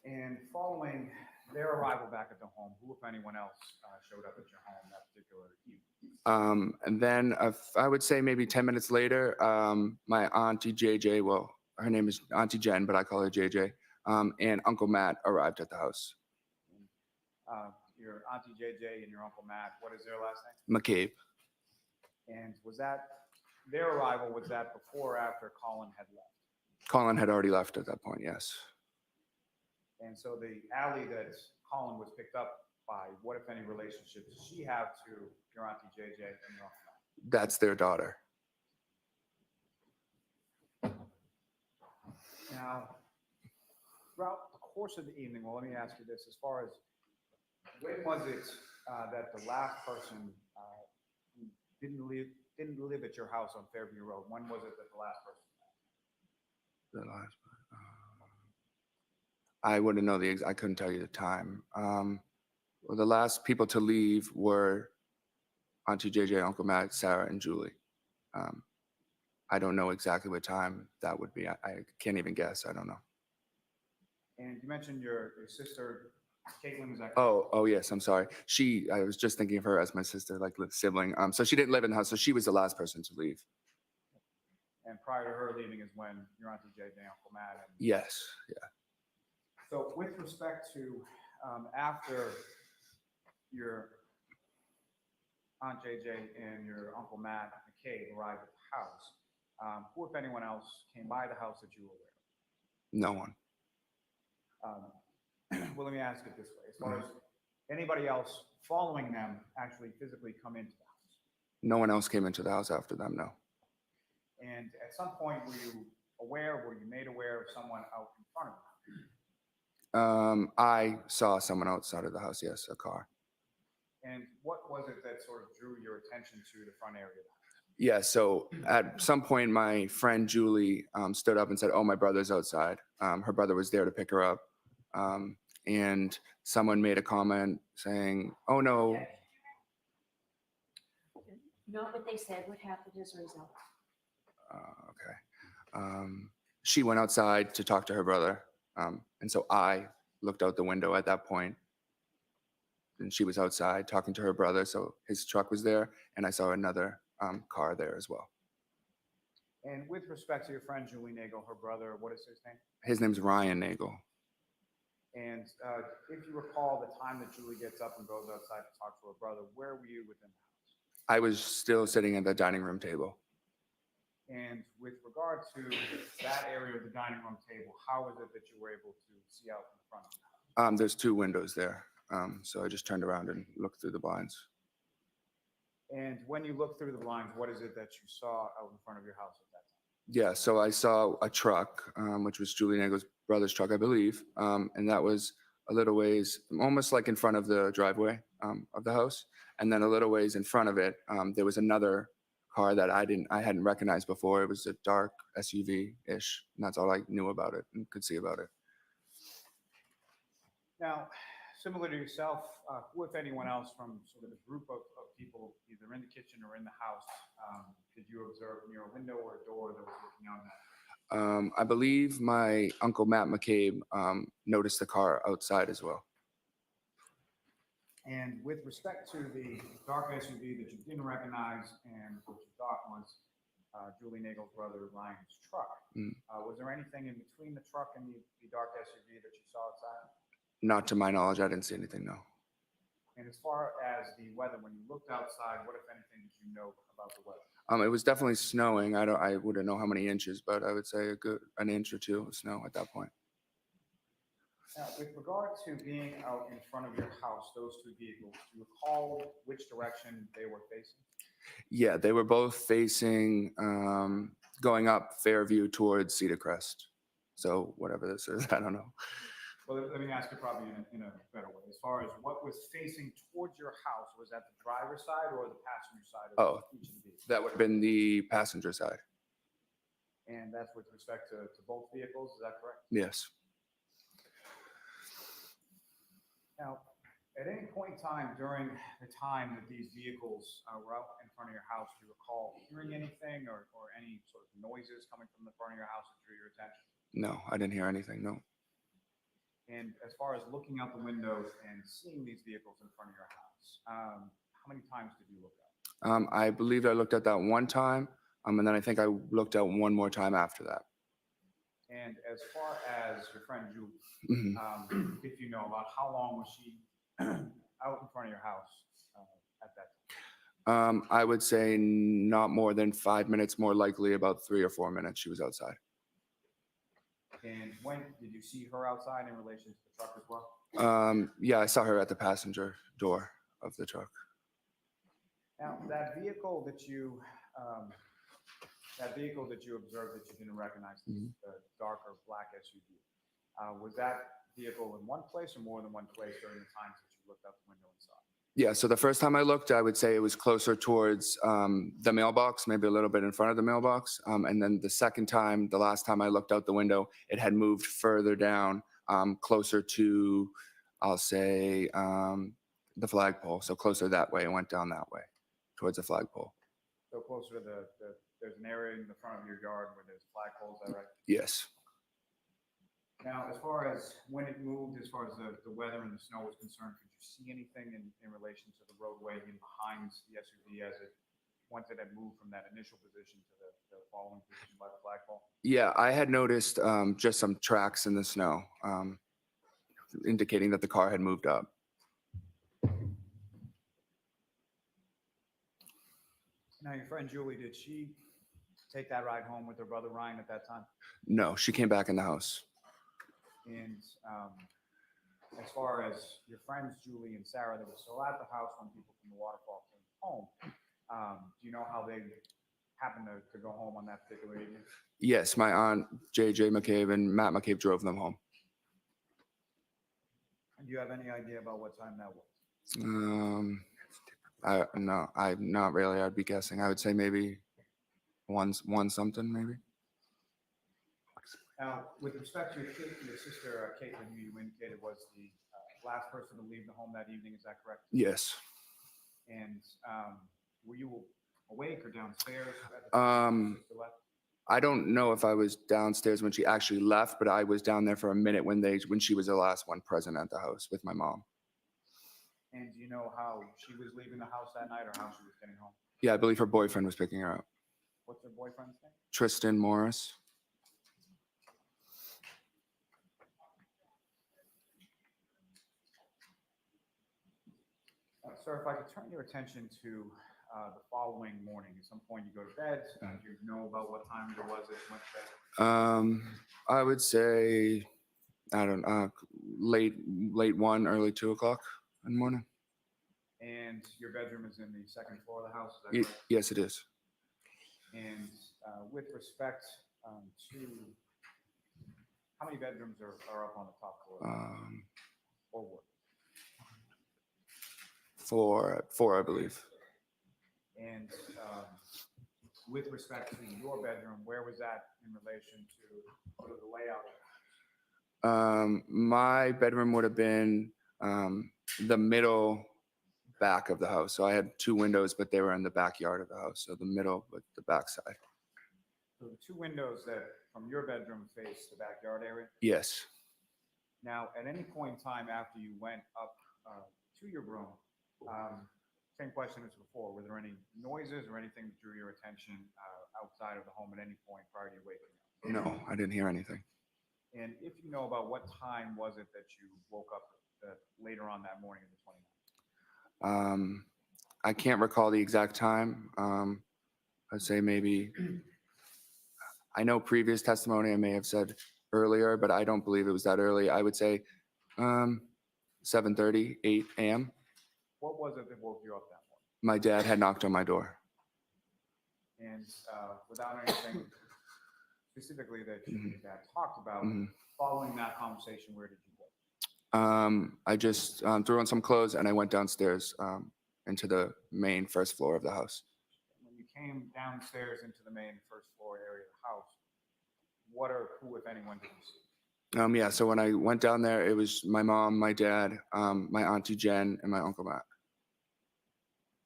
And following their arrival back at the home, who, if anyone else, showed up at your home that particular evening? And then I would say maybe 10 minutes later, my auntie JJ, well, her name is Auntie Jen, but I call her JJ, and Uncle Matt arrived at the house. Your Auntie JJ and your Uncle Matt, what is their last name? McCabe. And was that, their arrival, was that before or after Colin had left? Colin had already left at that point, yes. And so the alley that Colin was picked up by, what if any relationship does she have to your Auntie JJ and your Uncle Matt? That's their daughter. Now, throughout the course of the evening, well, let me ask you this, as far as, when was it that the last person who didn't live at your house on Fairview Road, when was it that the last person? The last, I wouldn't know I couldn't tell you the time. Well, the last people to leave were Auntie JJ, Uncle Matt, Sarah, and Julie. I don't know exactly what time that would be. I can't even guess. I don't know. And you mentioned your sister, Caitlin, is that? Oh yes, I'm sorry. I was just thinking of her as my sister, like sibling. So she didn't live in the house, so she was the last person to leave. And prior to her leaving is when your Auntie JJ, Uncle Matt. And Yes, yeah. so with respect to after your Aunt JJ and your Uncle Matt McCabe arrived at the house, who, if anyone else, came by the house that you were aware No one. of? Well, let me ask it this way. As far as anybody else following them actually physically come into the house? No one else came into the house after them, no. And at some point, were you made aware of someone out in front of the house? I saw someone outside of the house, yes, a car. And what was it that sort of drew your attention to the front area of the house? Yeah, so at some point, my friend Julie stood up and said, "Oh, my brother's outside." Her brother was there to pick her up. And someone made a comment saying, "Oh, no." Not what they said, what happened as a result. Okay. She went outside to talk to her brother. And so I looked out the window at that point. And she was outside talking to her brother. So his truck was there. And I saw another car there as well. And with respect to your friend Julie Nagel, her brother, what is his name? His name's Ryan Nagel. And if you recall the time that Julie gets up and goes outside to talk to her brother, where were you within the house? I was still sitting at the dining room table. And with regard to that area of the dining room table, how is it that you were able to see out in front of the house? There's 2 windows there. So I just turned around and looked through the blinds. And when you look through the blinds, what is it that you saw out in front of your house at that time? Yeah, so I saw a truck, which was Julie Nagel's brother's truck, I believe. And that was a little ways, almost like in front of the driveway of the house. And then a little ways in front of it, there was another car that I hadn't recognized before. It was a dark SUV-ish. And that's all I knew about it and could see about it. Now, similar to yourself, who, if anyone else from sort of the group of people, either in the kitchen or in the house, did you observe near a window or a door that was looking out that? I believe my uncle Matt McCabe noticed the car outside as well. And with respect to the dark SUV that you didn't recognize and what you thought was Julie Nagel's brother Ryan's truck, was there anything in between the truck and the dark SUV that you saw outside? Not to my knowledge, I didn't see anything, no. And as far as the weather, when you looked outside, what, if anything, did you know about the weather? It was definitely snowing. I wouldn't know how many inches, but I would say an inch or 2 of snow at that point. Now, with regard to being out in front of your house, those 2 vehicles, do you recall which direction they were facing? Yeah, they were both facing, going up Fairview towards Cedar Crest. So whatever this is, I don't know. Well, let me ask you probably in a better way. As far as what was facing towards your house, was that the driver's side or the passenger side of each of the vehicles? That would have been the passenger side. And that's with respect to both vehicles, is that correct? Yes. Now, at any point in time during the time that these vehicles were out in front of your house, do you recall hearing anything or any sort of noises coming from the front of your house that drew your attention? No, I didn't hear anything, no. And as far as looking out the windows and seeing these vehicles in front of your house, how many times did you look out? I believe I looked at that one time, and then I think I looked out one more time after that. And as far as your friend Julie, Mhm. if you know about how long was she out in front of your house at that time? I would say not more than 5 minutes, more likely about 3 or 4 minutes she was outside. And when did you see her outside in relation to the truck as well? Yeah, I saw her at the passenger door of the truck. Now, that vehicle that you observed that you didn't recognize, the darker black SUV, was that vehicle in one place or more than one place during the times that you looked out the window and saw it? Yeah, so the first time I looked, I would say it was closer towards the mailbox, maybe a little bit in front of the mailbox. And then the second time, the last time I looked out the window, it had moved further down, closer to, I'll say, the flagpole. So closer that way, it went down that way, towards the flagpole. So closer to there's an area in the front of your yard where there's flagpoles, is that right? Yes. Now, as far as when it moved, as far as the weather and the snow was concerned, could you see anything in relation to the roadway in behind the SUV as it, once it had moved from that initial position to the following position by the flagpole? Yeah, I had noticed just some tracks in the snow, indicating that the car had moved up. Now, your friend Julie, did she take that ride home with her brother Ryan at that time? No, she came back in the house. And as far as your friends Julie and Sarah that were still at the house when people from the waterfall came home, do you know how they happened to go home on that particular evening? Yes, my aunt JJ McCabe and Matt McCabe drove them home. And do you have any idea about what time that was? No, I'm not really. I'd be guessing. I would say maybe one something, maybe. Now, with respect to your sister, Caitlin, who you indicated was the last person to leave the home that evening, is that correct? Yes. And were you awake or downstairs at the time your sister left? I don't know if I was downstairs when she actually left, but I was down there for a minute when she was the last one present at the house with my mom. And do you know how she was leaving the house that night or how she was getting home? Yeah, I believe her boyfriend was picking her up. What's her boyfriend's name? Tristan Morris. Sir, if I could turn your attention to the following morning. At some point, you go to bed. Do you know about what time it was that you went to bed? I would say, I don't know, late 1, early 2 o'clock in the morning. And your bedroom is in the second floor of the house, is that correct? Yes, it is. And with respect to, how many bedrooms are up on the top floor? Or what? 4, I believe. And with respect to your bedroom, where was that in relation to sort of the layout of the house? My bedroom would have been the middle back of the house. So I had 2 windows, but they were in the backyard of the house. So the middle, but the back side. So the 2 windows that from your bedroom face the backyard area? Yes. Now, at any point in time after you went up to your room, same question as before, were there any noises or anything that drew your attention outside of the home at any point prior to you waking up? No, I didn't hear anything. And if you know about what time was it that you woke up later on that morning of the 29th? I can't recall the exact time. I'd say maybe, I know previous testimony I may have said earlier, but I don't believe it was that early. I would say 7:30, 8 a.m. What was it that woke you up that morning? My dad had knocked on my door. And without anything specifically that your dad talked about, Mhm. following that conversation, where did you go? I just threw on some clothes and I went downstairs into the main first floor of the house. When you came downstairs into the main first floor area of the house, what or who, if anyone, did you see? Yeah, so when I went down there, it was my mom, my dad, my auntie Jen, and my uncle Matt.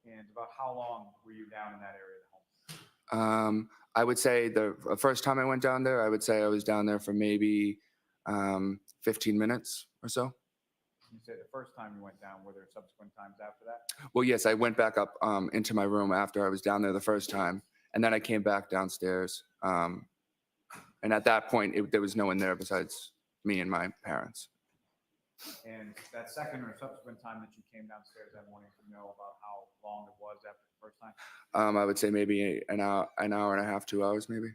And about how long were you down in that area of the home? I would say the first time I went down there, I would say I was down there for maybe 15 minutes or so. You said the first time you went down, were there subsequent times after that? Well, yes, I went back up into my room after I was down there the first time, and then I came back downstairs. And at that point, there was no one there besides me and my parents. And that second or subsequent time that you came downstairs that morning, do you know about how long it was after the first time? I would say maybe an hour and a half, 2 hours, maybe.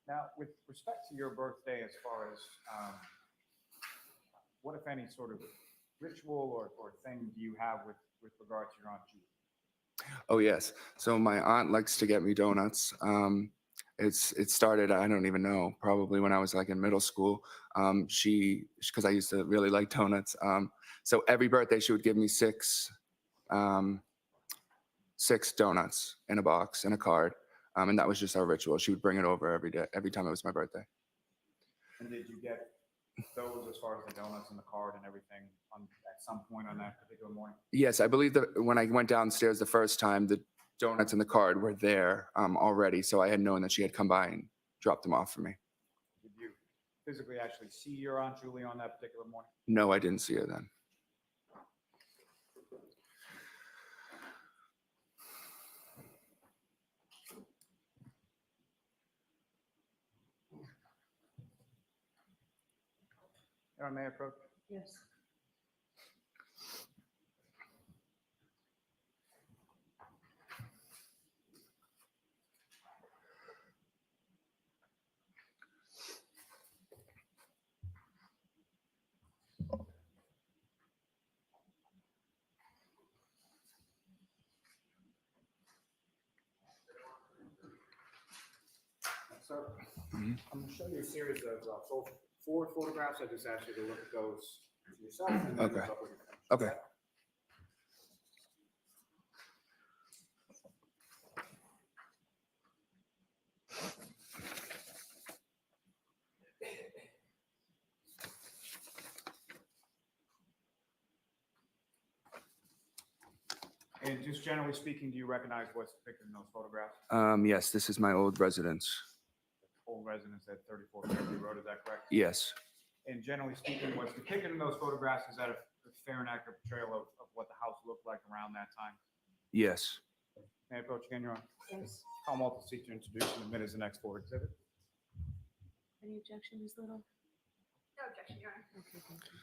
Now, with respect to your birthday, as far as what, if any, sort of ritual or thing do you have with regard to your Aunt Julie? Oh yes. So my aunt likes to get me donuts. It started, I don't even know, probably when I was like in middle school. Because I used to really like donuts. So every birthday she would give me 6 donuts in a box, in a card. And that was just our ritual. She would bring it over every day, every time it was my birthday. And did you get those, as far as the donuts and the card and everything, at some point on that particular morning? Yes, I believe that when I went downstairs the first time, the donuts and the card were there already. So I had known that she had come by and dropped them off for me. Did you physically actually see your Aunt Julie on that particular morning? No, I didn't see her then. May I approach? Yes. So I'm going to show you a series of 4 photographs. I just asked you to look at those yourself and then Okay. look up with your friends. Okay. And just generally speaking, do you recognize what's depicted in those photographs? Yes, this is my old residence. Old residence at 34 Fairview Road, is that correct? Yes. And generally speaking, what's depicted in those photographs, is that a fair and accurate portrayal of what the house looked like around that time? Yes. May I approach again, Your Honor? Yes. Call multiple seat to introduce and admit as the next floor exhibit. Any objection, Ms. Little? No objection, Your Honor. Okay, thank you.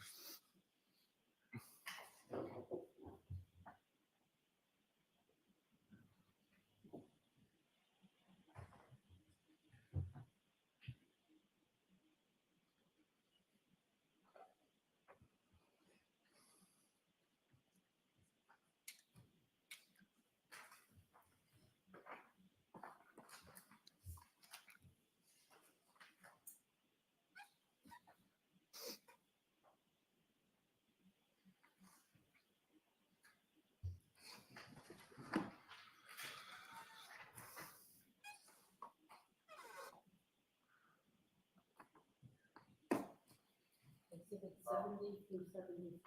Exhibit 70 through 73.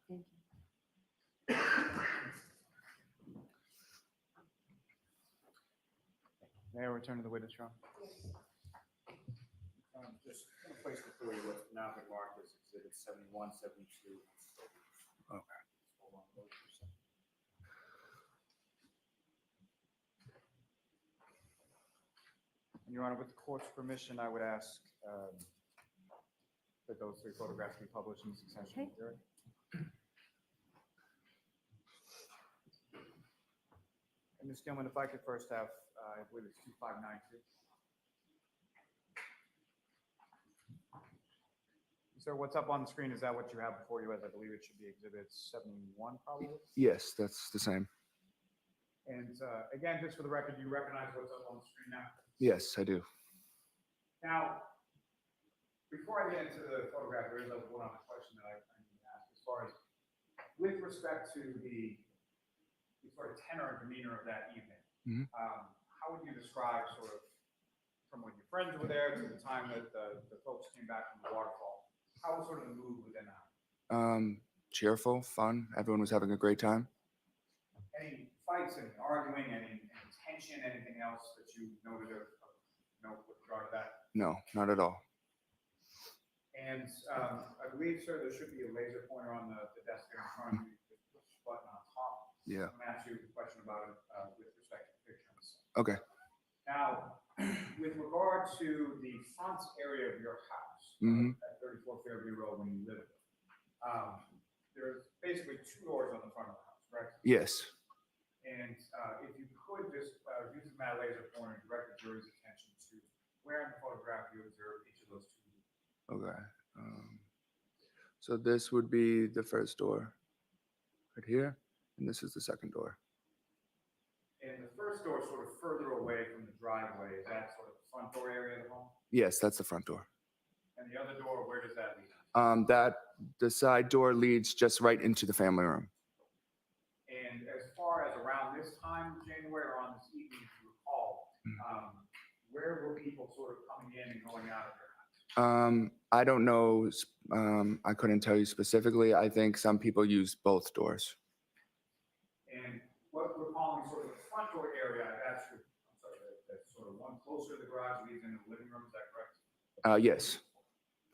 Thank you. May I return to the witness, Your Honor? Just going to place before you what's now been marked as Exhibit 71, 72. Okay. Hold on, hold for a second. And Your Honor, with the court's permission, I would ask that those 3 photographs be published in succession. Okay. And Ms. Gilman, if I could first have, I believe it's 2592. Sir, what's up on the screen? Is that what you have before you? As I believe it should be Exhibit 71, probably. Yes, that's the same. And again, just for the record, do you recognize what's up on the screen now? Yes, I do. Now, before I get into the photograph, there is one other question that I need to ask. As far as with respect to the sort of tenor and demeanor of that evening, Mhm. how would you describe sort of from when your friends were there to the time that the folks came back from the waterfall? How was sort of the mood within that? Cheerful, fun. Everyone was having a great time. Any fights, any arguing, any tension, anything else that you noted of note with regard to that? No, not at all. And I believe, sir, there should be a laser pointer on the desk there in front of you. Just push the button on top. Yeah. I'm going to ask you a question about it with respect to the pictures. Okay. Now, with regard to the front area of your house, Mhm. at 34 Fairview Road when you live there, there's basically 2 doors on the front of the house, correct? Yes. And if you could just use that laser pointer and direct the jury's attention to where in the photograph you observe each of those 2 doors. Okay. So this would be the first door right here, and this is the second door. And the first door is sort of further away from the driveway. Is that sort of the front door area of the home? Yes, that's the front door. And the other door, where does that lead? The side door leads just right into the family room. And as far as around this time, January, or on this evening, if you recall, where were people sort of coming in and going out of their house? I don't know. I couldn't tell you specifically. I think some people use both doors. And what we're calling sort of the front door area, that's sort of one closer to the garage leads into the living room, is that correct? Yes.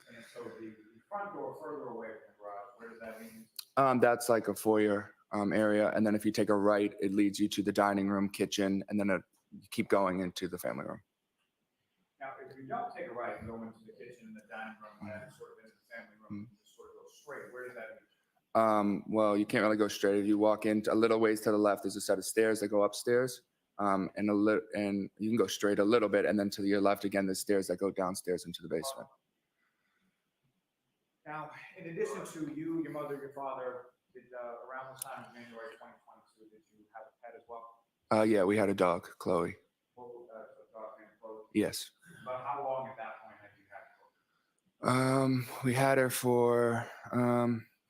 And so the front door further away from the garage, where does that lead? That's like a foyer area, and then if you take a right, it leads you to the dining room, kitchen, and then you keep going into the family room. Now, if you don't take a right and go into the kitchen and the dining room, and then sort of into the family room, you just sort of go straight, where does that lead? Well, you can't really go straight. If you walk in a little ways to the left, there's a set of stairs that go upstairs, and you can go straight a little bit, and then to your left again, there's stairs that go downstairs into the basement. Now, in addition to you, your mother, your father, around this time of January 2022, did you have a pet as well? Yeah, we had a dog, Chloe. What was the dog named Chloe? Yes. But how long at that point had you had Chloe? We had her for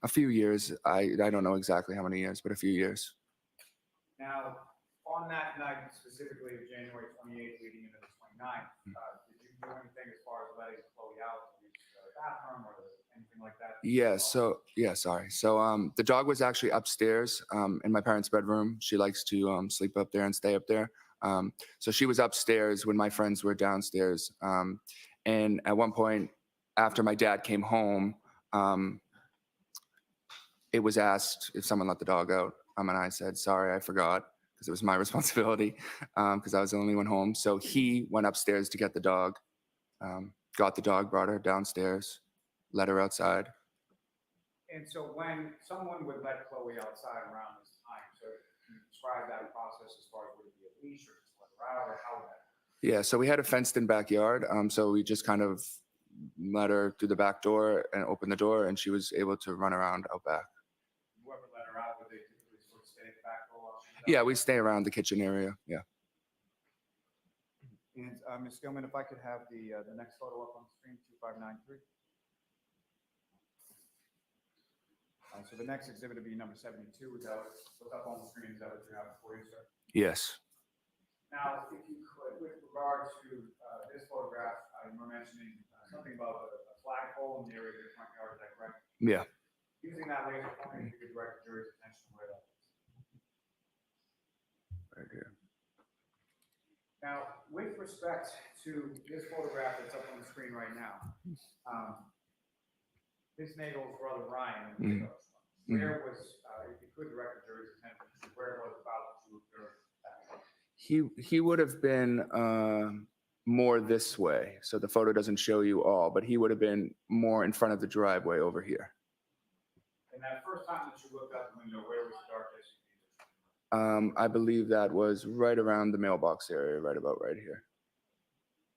a few years. I don't know exactly how many years, but a few years. Now, on that night, specifically of January 28th leading into the 29th, did you do anything as far as letting Chloe out to use the bathroom or anything like that? Sorry. So the dog was actually upstairs in my parents' bedroom. She likes to sleep up there and stay up there. So she was upstairs when my friends were downstairs. And at one point, after my dad came home, it was asked if someone let the dog out. And I said, sorry, I forgot, because it was my responsibility, because I was the only one home. So he went upstairs to get the dog, got the dog, brought her downstairs, let her outside. And so when someone would let Chloe outside around this time, so can you describe that process as far as would it be a leash or just let her out, or how would that? Yeah, so we had a fenced-in backyard, so we just kind of let her through the back door and open the door, and she was able to run around out back. Whoever let her out, would they typically sort of stay at the back door while she was out? Yeah, we stay around the kitchen area, yeah. And Ms. Gilman, if I could have the next photo up on the screen, 2593. So the next exhibit would be number 72. Is that what's up on the screen? Is that what you have for you, sir? Yes. Now, if you could, with regard to this photograph, you were mentioning something about a flagpole in the area of your front yard, is that correct? Yeah. Using that laser pointer, you could direct the jury's attention to where that is. Right here. Now, with respect to this photograph that's up on the screen right now, Ms. Nagel's brother Ryan, where was, if you could direct the jury's attention to where was about to observe that? He would have been more this way, so the photo doesn't show you all, but he would have been more in front of the driveway over here. And that first time that you looked out the window, where was the dark SUV? I believe that was right around the mailbox area, right about right here.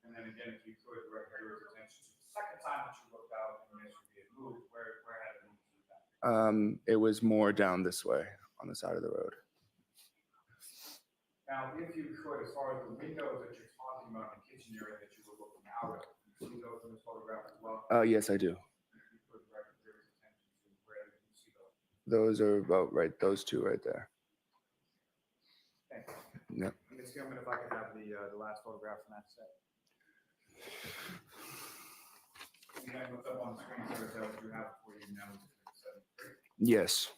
And then again, if you could direct the jury's attention to the second time that you looked out and the SUV had moved, where had it moved to that? It was more down this way on the side of the road. Now, if you could, as far as the windows that you're talking about in the kitchen area that you were looking out of, you see those in this photograph as well? Yes, I do. If you could direct the jury's attention to where you see those. Those are about right, those two right there. Thank you. Yep. Ms. Gilman, if I could have the last photograph from that set. You guys looked up on the screen, sir, that you have for you now. Yes.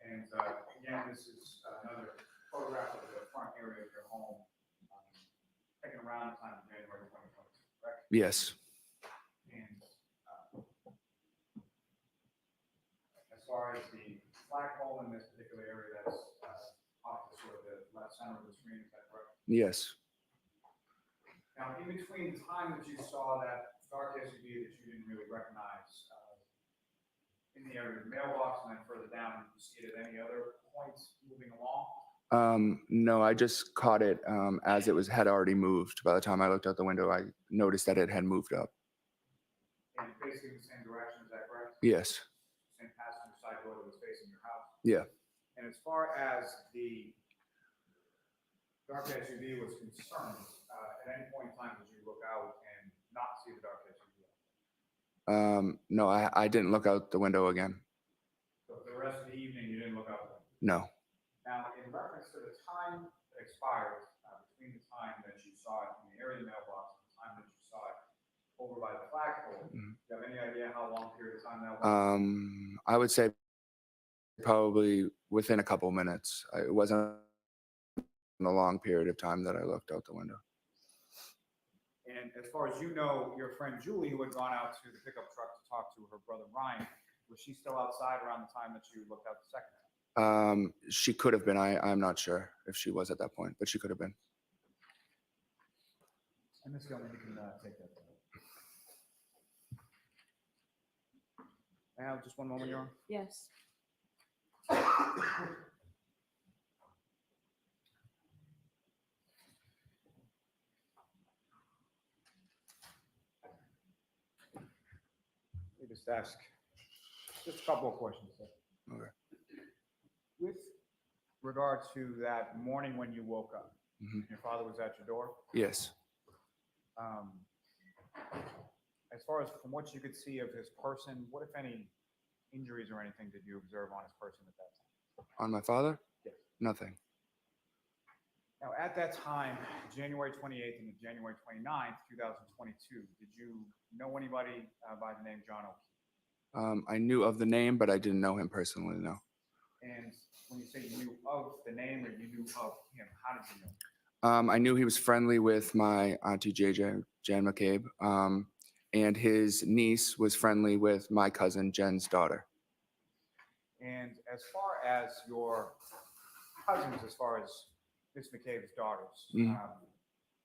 And again, this is another photograph of the front area of your home, taken around the time of January 2022, correct? Yes. And as far as the flagpole in this particular area, that's off to sort of the left center of the screen, is that correct? Yes. Now, in between the time that you saw that dark SUV that you didn't really recognize in the area of the mailbox and then further down, did you see it at any other points moving along? No, I just caught it as it had already moved. By the time I looked out the window, I noticed that it had moved up. And facing the same direction, is that correct? Yes. Same passenger side door that was facing your house? Yeah. And as far as the dark SUV was concerned, at any point in time did you look out and not see the dark SUV? No, I didn't look out the window again. So for the rest of the evening, you didn't look out? No. Now, in reference to the time that expired between the time that you saw it in the area of the mailbox and the time that you saw it over by the flagpole, do you have any idea how long period of time that was? I would say probably within a couple minutes. It wasn't a long period of time that I looked out the window. And as far as you know, your friend Julie, who had gone out to the pickup truck to talk to her brother Ryan, was she still outside around the time that you looked out the second time? She could have been. I'm not sure if she was at that point, but she could have been. And Ms. Gilman, you can take that. Now, just one moment, Your Honor. Yes. Let me just ask just a couple of questions, sir. Okay. With regard to that morning when you woke up, your father was at your door. Yes. As far as from what you could see of his person, what, if any, injuries or anything did you observe on his person at that time? On my father? Yes. Nothing. Now, at that time, January 28th and January 29th, 2022, did you know anybody by the name John O'Keefe? I knew of the name, but I didn't know him personally, no. And when you say you knew of the name or you knew of him, how did you know? I knew he was friendly with my auntie JJ, Jan McCabe, and his niece was friendly with my cousin Jen's daughter. And as far as your cousins, as far as Miss McCabe's daughters,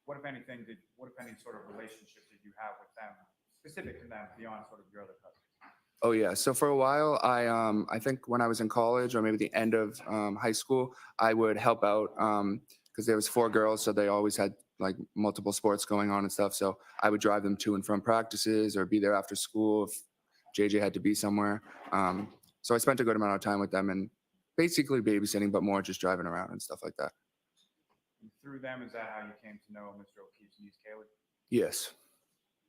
what if any sort of relationship did you have with them, specific to them, beyond sort of your other cousins? Oh yeah. So for a while, I think when I was in college or maybe the end of high school, I would help out because there was 4 girls, so they always had like multiple sports going on and stuff. So I would drive them to and from practices or be there after school if JJ had to be somewhere. So I spent a good amount of time with them and basically babysitting, but more just driving around and stuff like that. And through them, is that how you came to know Mr. O'Keefe's niece, Kaylee? Yes.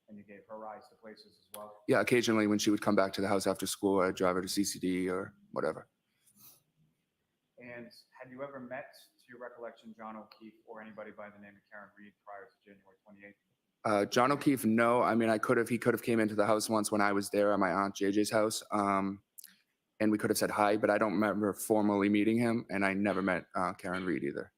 And you gave her rides to places as well? Yeah, occasionally when she would come back to the house after school, I'd drive her to CCD or whatever. And had you ever met, to your recollection, John O'Keefe or anybody by the name of Karen Reed prior to January 28th? John O'Keefe, no. I mean, he could have came into the house once when I was there at my Aunt JJ's house. And we could have said hi, but I don't remember formally meeting him, and I never met Karen Reed either.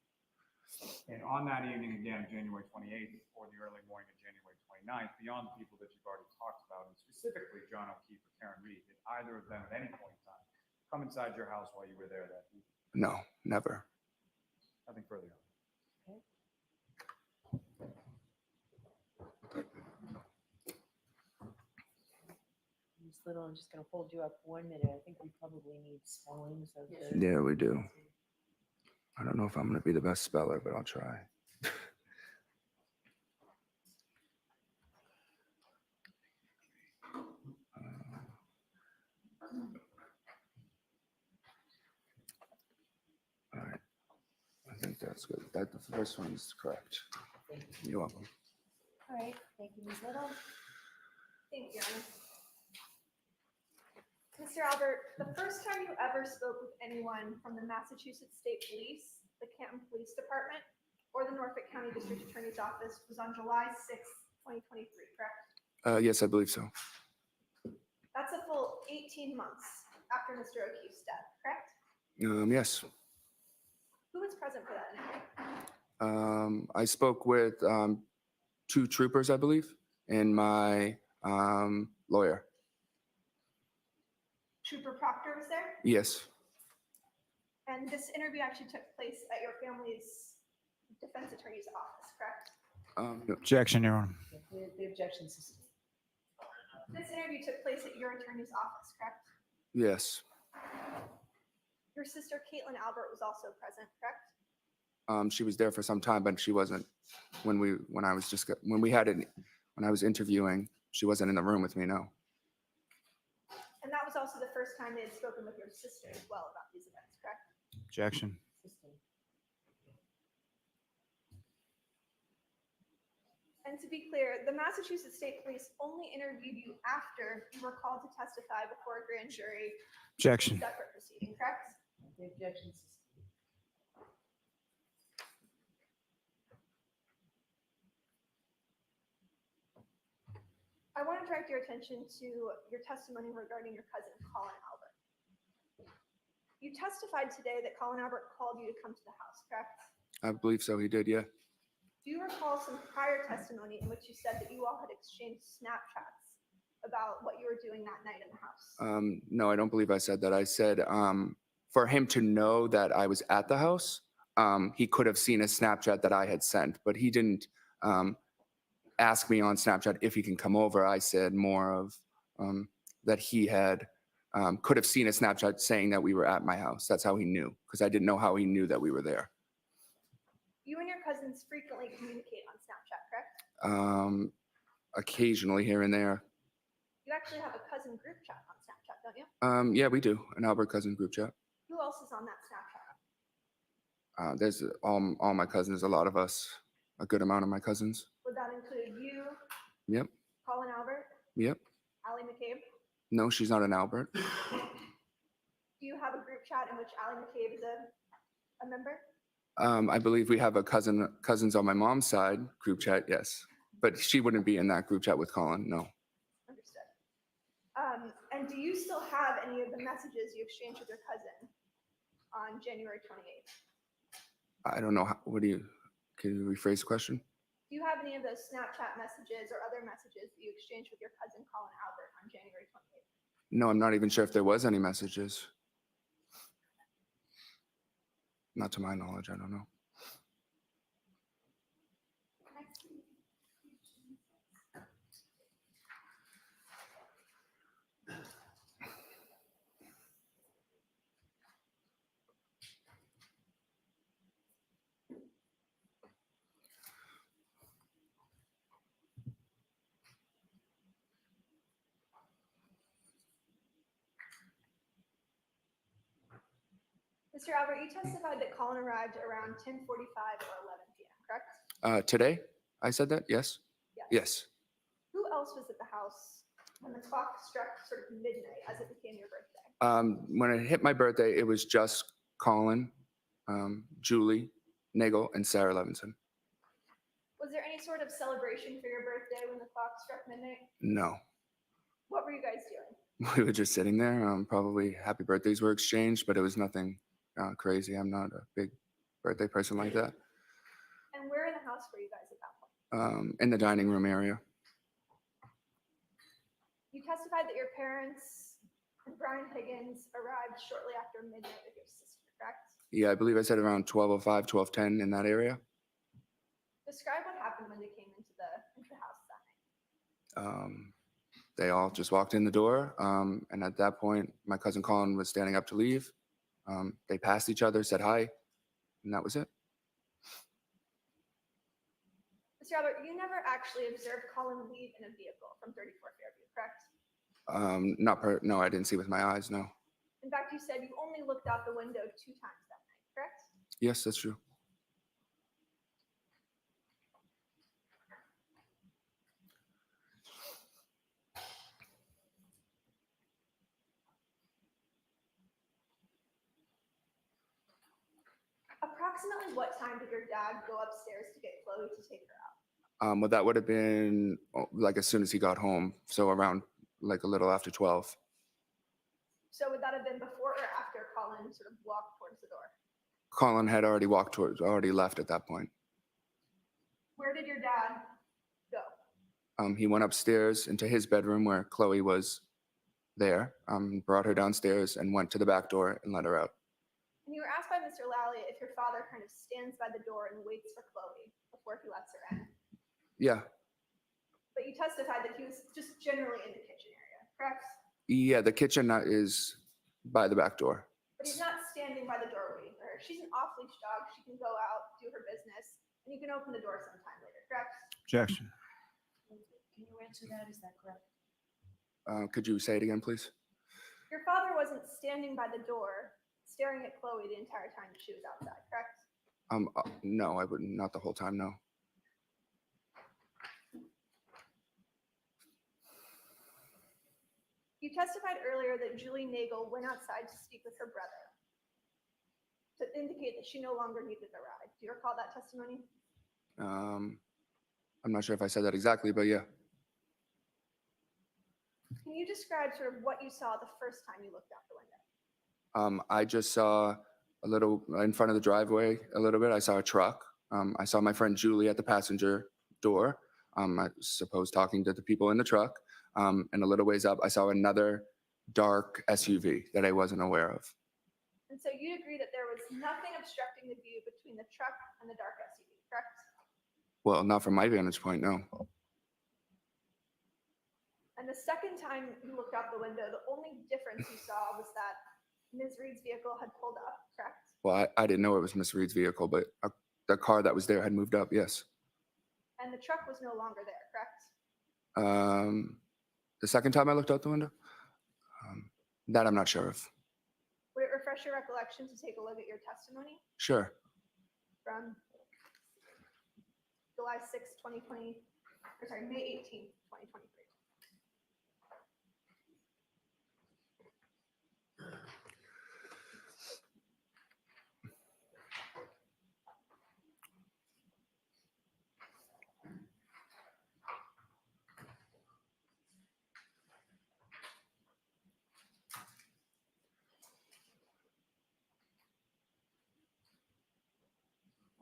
And on that evening, again, January 28th, or the early morning of January 29th, beyond the people that you've already talked about, and specifically John O'Keefe or Karen Reed, did either of them at any point in time come inside your house while you were there that evening? No, never. Nothing further. Ms. Little, I'm just gonna hold you up 1 minute. I think we probably need spellings of the. Yeah, we do. I don't know if I'm going to be the best speller, but I'll try. All right. I think that's good. The first one is correct. You're welcome. All right, thank you, Ms. Little. Thank you, Anna. Mr. Albert, the first time you ever spoke with anyone from the Massachusetts State Police, the Canton Police Department, or the Norfolk County District Attorney's Office was on July 6th, 2023, correct? Yes, I believe so. That's a full 18 months after Mr. O'Keefe's death, correct? Yes. Who was present for that interview? I spoke with 2 troopers, I believe, and my lawyer. Trooper Proctor was there? Yes. And this interview actually took place at your family's defense attorney's office, correct? Objection, Your Honor. The objection system. This interview took place at your attorney's office, correct? Yes. Your sister Caitlin Albert was also present, correct? She was there for some time, but she wasn't when I was interviewing. She wasn't in the room with me. No. And that was also the first time they had spoken with your sister as well about these events, correct? Objection. System. And to be clear, the Massachusetts State Police only interviewed you after you were called to testify before a grand jury. Objection. Separate proceeding, correct? The objection system. I want to direct your attention to your testimony regarding your cousin, Colin Albert. You testified today that Colin Albert called you to come to the house, correct? I believe so. He did. Yeah. Do you recall some prior testimony in which you said that you all had exchanged Snapchats about what you were doing that night in the house? No, I don't believe I said that. I said for him to know that I was at the house, he could have seen a Snapchat that I had sent, but he didn't ask me on Snapchat if he can come over. I said more of that he had could have seen a Snapchat saying that we were at my house. That's how he knew, because I didn't know how he knew that we were there. You and your cousins frequently communicate on Snapchat, correct? Occasionally here and there. You actually have a cousin group chat on Snapchat, don't you? Yeah, we do. An Albert cousin group chat. Who else is on that Snapchat? There's all my cousins, a lot of us, a good amount of my cousins. Would that include you, Yep. Colin Albert, Yep. Allie McCabe? No, she's not an Albert. Do you have a group chat in which Allie McCabe is a member? I believe we have a cousins on my mom's side group chat, yes. But she wouldn't be in that group chat with Colin, no. Understood. And do you still have any of the messages you exchanged with your cousin on January 28th? I don't know. Can you rephrase the question? Do you have any of those Snapchat messages or other messages that you exchanged with your cousin Colin Albert on January 28th? No, I'm not even sure if there was any messages. Not to my knowledge, I don't know. Mr. Albert, you testified that Colin arrived around 10:45 or 11 p.m., correct? Today, I said that, yes? Yes. Who else was at the house when the clock struck sort of midnight as it became your birthday? When it hit my birthday, it was just Colin, Julie, Nagel, and Sarah Levinson. Was there any sort of celebration for your birthday when the clock struck midnight? No. What were you guys doing? We were just sitting there. Probably happy birthdays were exchanged, but it was nothing crazy. I'm not a big birthday person like that. And where in the house were you guys at that point? In the dining room area. You testified that your parents and Brian Higgins arrived shortly after midnight with your sister, correct? Yeah, I believe I said around 12:05, 12:10 in that area. Describe what happened when they came into the house that night. They all just walked in the door, and at that point, my cousin Colin was standing up to leave. They passed each other, said hi, and that was it. Mr. Albert, you never actually observed Colin leave in a vehicle from 34 Fairview, correct? No, I didn't see with my eyes, no. In fact, you said you only looked out the window 2 times that night, correct? Yes, that's true. Approximately what time did your dad go upstairs to get Chloe to take her out? Well, that would have been like as soon as he got home, so around like a little after 12. So would that have been before or after Colin sort of walked towards the door? Colin had already left at that point. Where did your dad go? He went upstairs into his bedroom where Chloe was there, brought her downstairs and went to the back door and let her out. And you were asked by Mr. Lally if your father kind of stands by the door and waits for Chloe before he lets her in. Yeah, But you testified that he was just generally in the kitchen area, correct? yeah, the kitchen is by the back door. But he's not standing by the door waiting for her. She's an off-leash dog. She can go out, do her business, and you can open the door sometime later, correct? Objection. Can you answer that? Is that correct? Could you say it again, please? Your father wasn't standing by the door staring at Chloe the entire time she was outside, correct? No, I wouldn't. Not the whole time, no. You testified earlier that Julie Nagel went outside to speak with her brother to indicate that she no longer needed a ride. Do you recall that testimony? I'm not sure if I said that exactly, but yeah. Can you describe sort of what you saw the first time you looked out the window? I just saw a little in front of the driveway a little bit. I saw a truck. I saw my friend Julie at the passenger door. I suppose talking to the people in the truck. And a little ways up, I saw another dark SUV that I wasn't aware of. And so you agree that there was nothing obstructing the view between the truck and the dark SUV, correct? Well, not from my vantage point, no. And the second time you looked out the window, the only difference you saw was that Ms. Reed's vehicle had pulled up, correct? Well, I didn't know it was Miss Reed's vehicle, but the car that was there had moved up, yes. And the truck was no longer there, correct? The second time I looked out the window, that I'm not sure of. Would it refresh your recollection to take a look at your testimony Sure. from July 6, 2020, or sorry, May 18, 2023?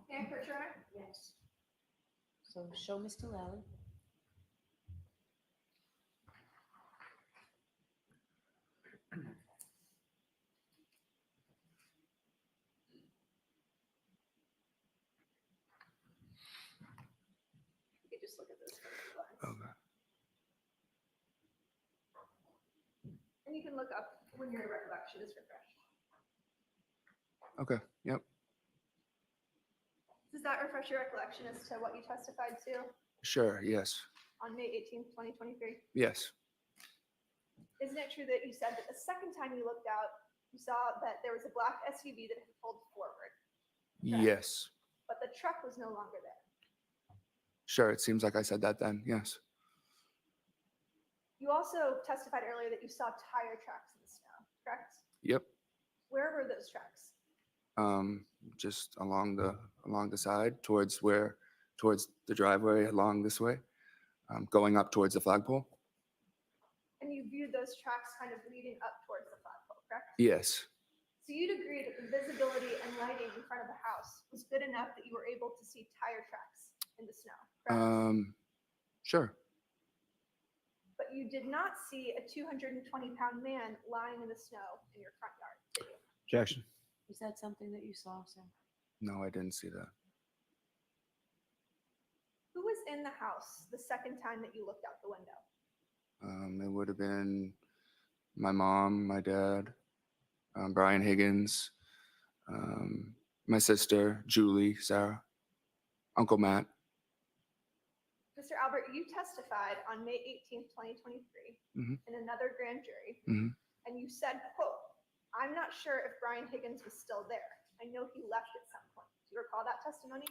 May I put your honor? Yes. So show Mr. Lally. You could just look at this for a glance. Okay. And you can look up when your recollection is refreshed. Okay. Yep. Does that refresh your recollection as to what you testified to Sure. Yes. on May 18th, 2023? Yes. Isn't it true that you said that the second time you looked out, you saw that there was a black SUV that had pulled forward, Yes. but the truck was no longer there? Sure. It seems like I said that then. Yes. You also testified earlier that you saw tire tracks in the snow, correct? Yep. Where were those tracks? Just along the side towards where towards the driveway along this way, going up towards the flagpole. And you viewed those tracks kind of leading up towards the flagpole, correct? Yes. So you'd agree that the visibility and lighting in front of the house was good enough that you were able to see tire tracks in the snow, correct? Sure. But you did not see a 220-pound man lying in the snow in your front yard, did you? Objection. Was that something that you saw, Sam? No, I didn't see that. Who was in the house the second time that you looked out the window? It would have been my mom, my dad, Brian Higgins, my sister, Julie, Sarah, Uncle Matt. Mr. Albert, you testified on May 18th, 2023 Mhm. in another grand jury, Mhm. and you said, quote, "I'm not sure if Brian Higgins was still there. I know he left at some point." Do you recall that testimony?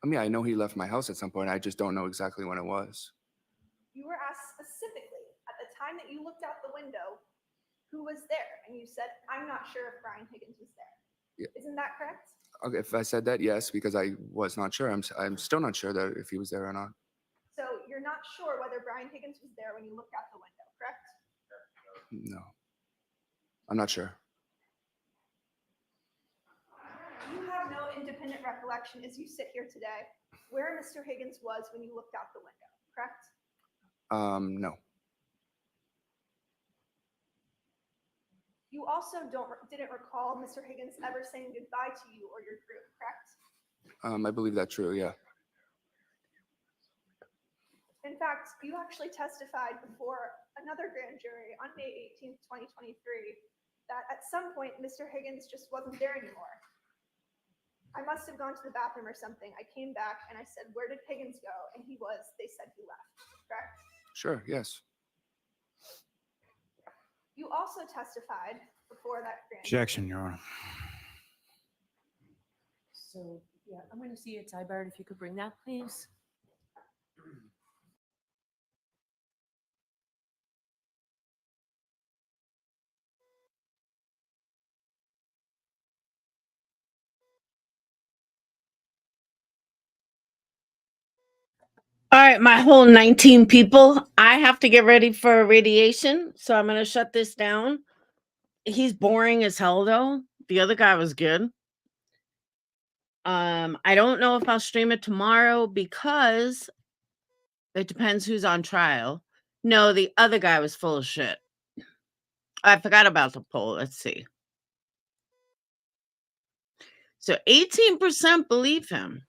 Yeah, I know he left my house at some point. I just don't know exactly when it was. You were asked specifically at the time that you looked out the window, who was there? And you said, "I'm not sure if Brian Higgins was there." Yeah. Isn't that correct? Okay, if I said that, yes, because I was not sure. I'm still not sure that if he was there or not. So you're not sure whether Brian Higgins was there when you looked out the window, correct? No, I'm not sure. You have no independent recollection as you sit here today where Mr. Higgins was when you looked out the window, correct? No. You also didn't recall Mr. Higgins ever saying goodbye to you or your group, correct? I believe that's true. Yeah. In fact, you actually testified before another grand jury on May 18th, 2023, that at some point Mr. Higgins just wasn't there anymore. I must have gone to the bathroom or something. I came back and I said, "Where did Higgins go?" And they said he left, correct? Sure. Yes. You also testified before that grand. Objection, Your Honor. So, yeah, I'm going to see it. Tybert, if you could bring that, please. All right, my whole 19 people, I have to get ready for radiation, so I'm going to shut this down. He's boring as hell, though. The other guy was good. I don't know if I'll stream it tomorrow because it depends who's on trial. No, the other guy was full of shit. I forgot about the poll. Let's see. So 18% believe him.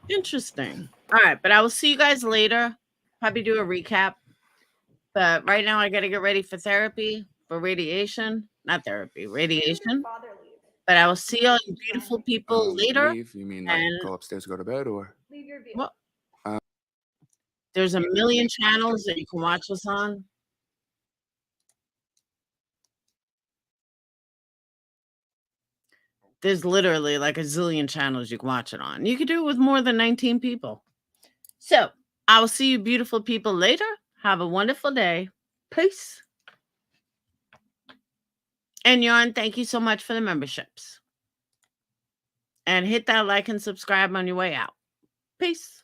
Interesting. All right, but I will see you guys later. Probably do a recap. But right now I got to get ready for therapy, for radiation. Not therapy, Where did your radiation. father leave? But I will see all you beautiful people later. Leave? You mean like And go upstairs to go to bed, or? Leave your view. well, there's a million channels that you can watch us on. There's literally like a zillion channels you can watch it on. You could do it with more than 19 people. So I will see you beautiful people later. Have a wonderful day. Peace. And Yarn, thank you so much for the memberships. And hit that like and subscribe on your way out. Peace.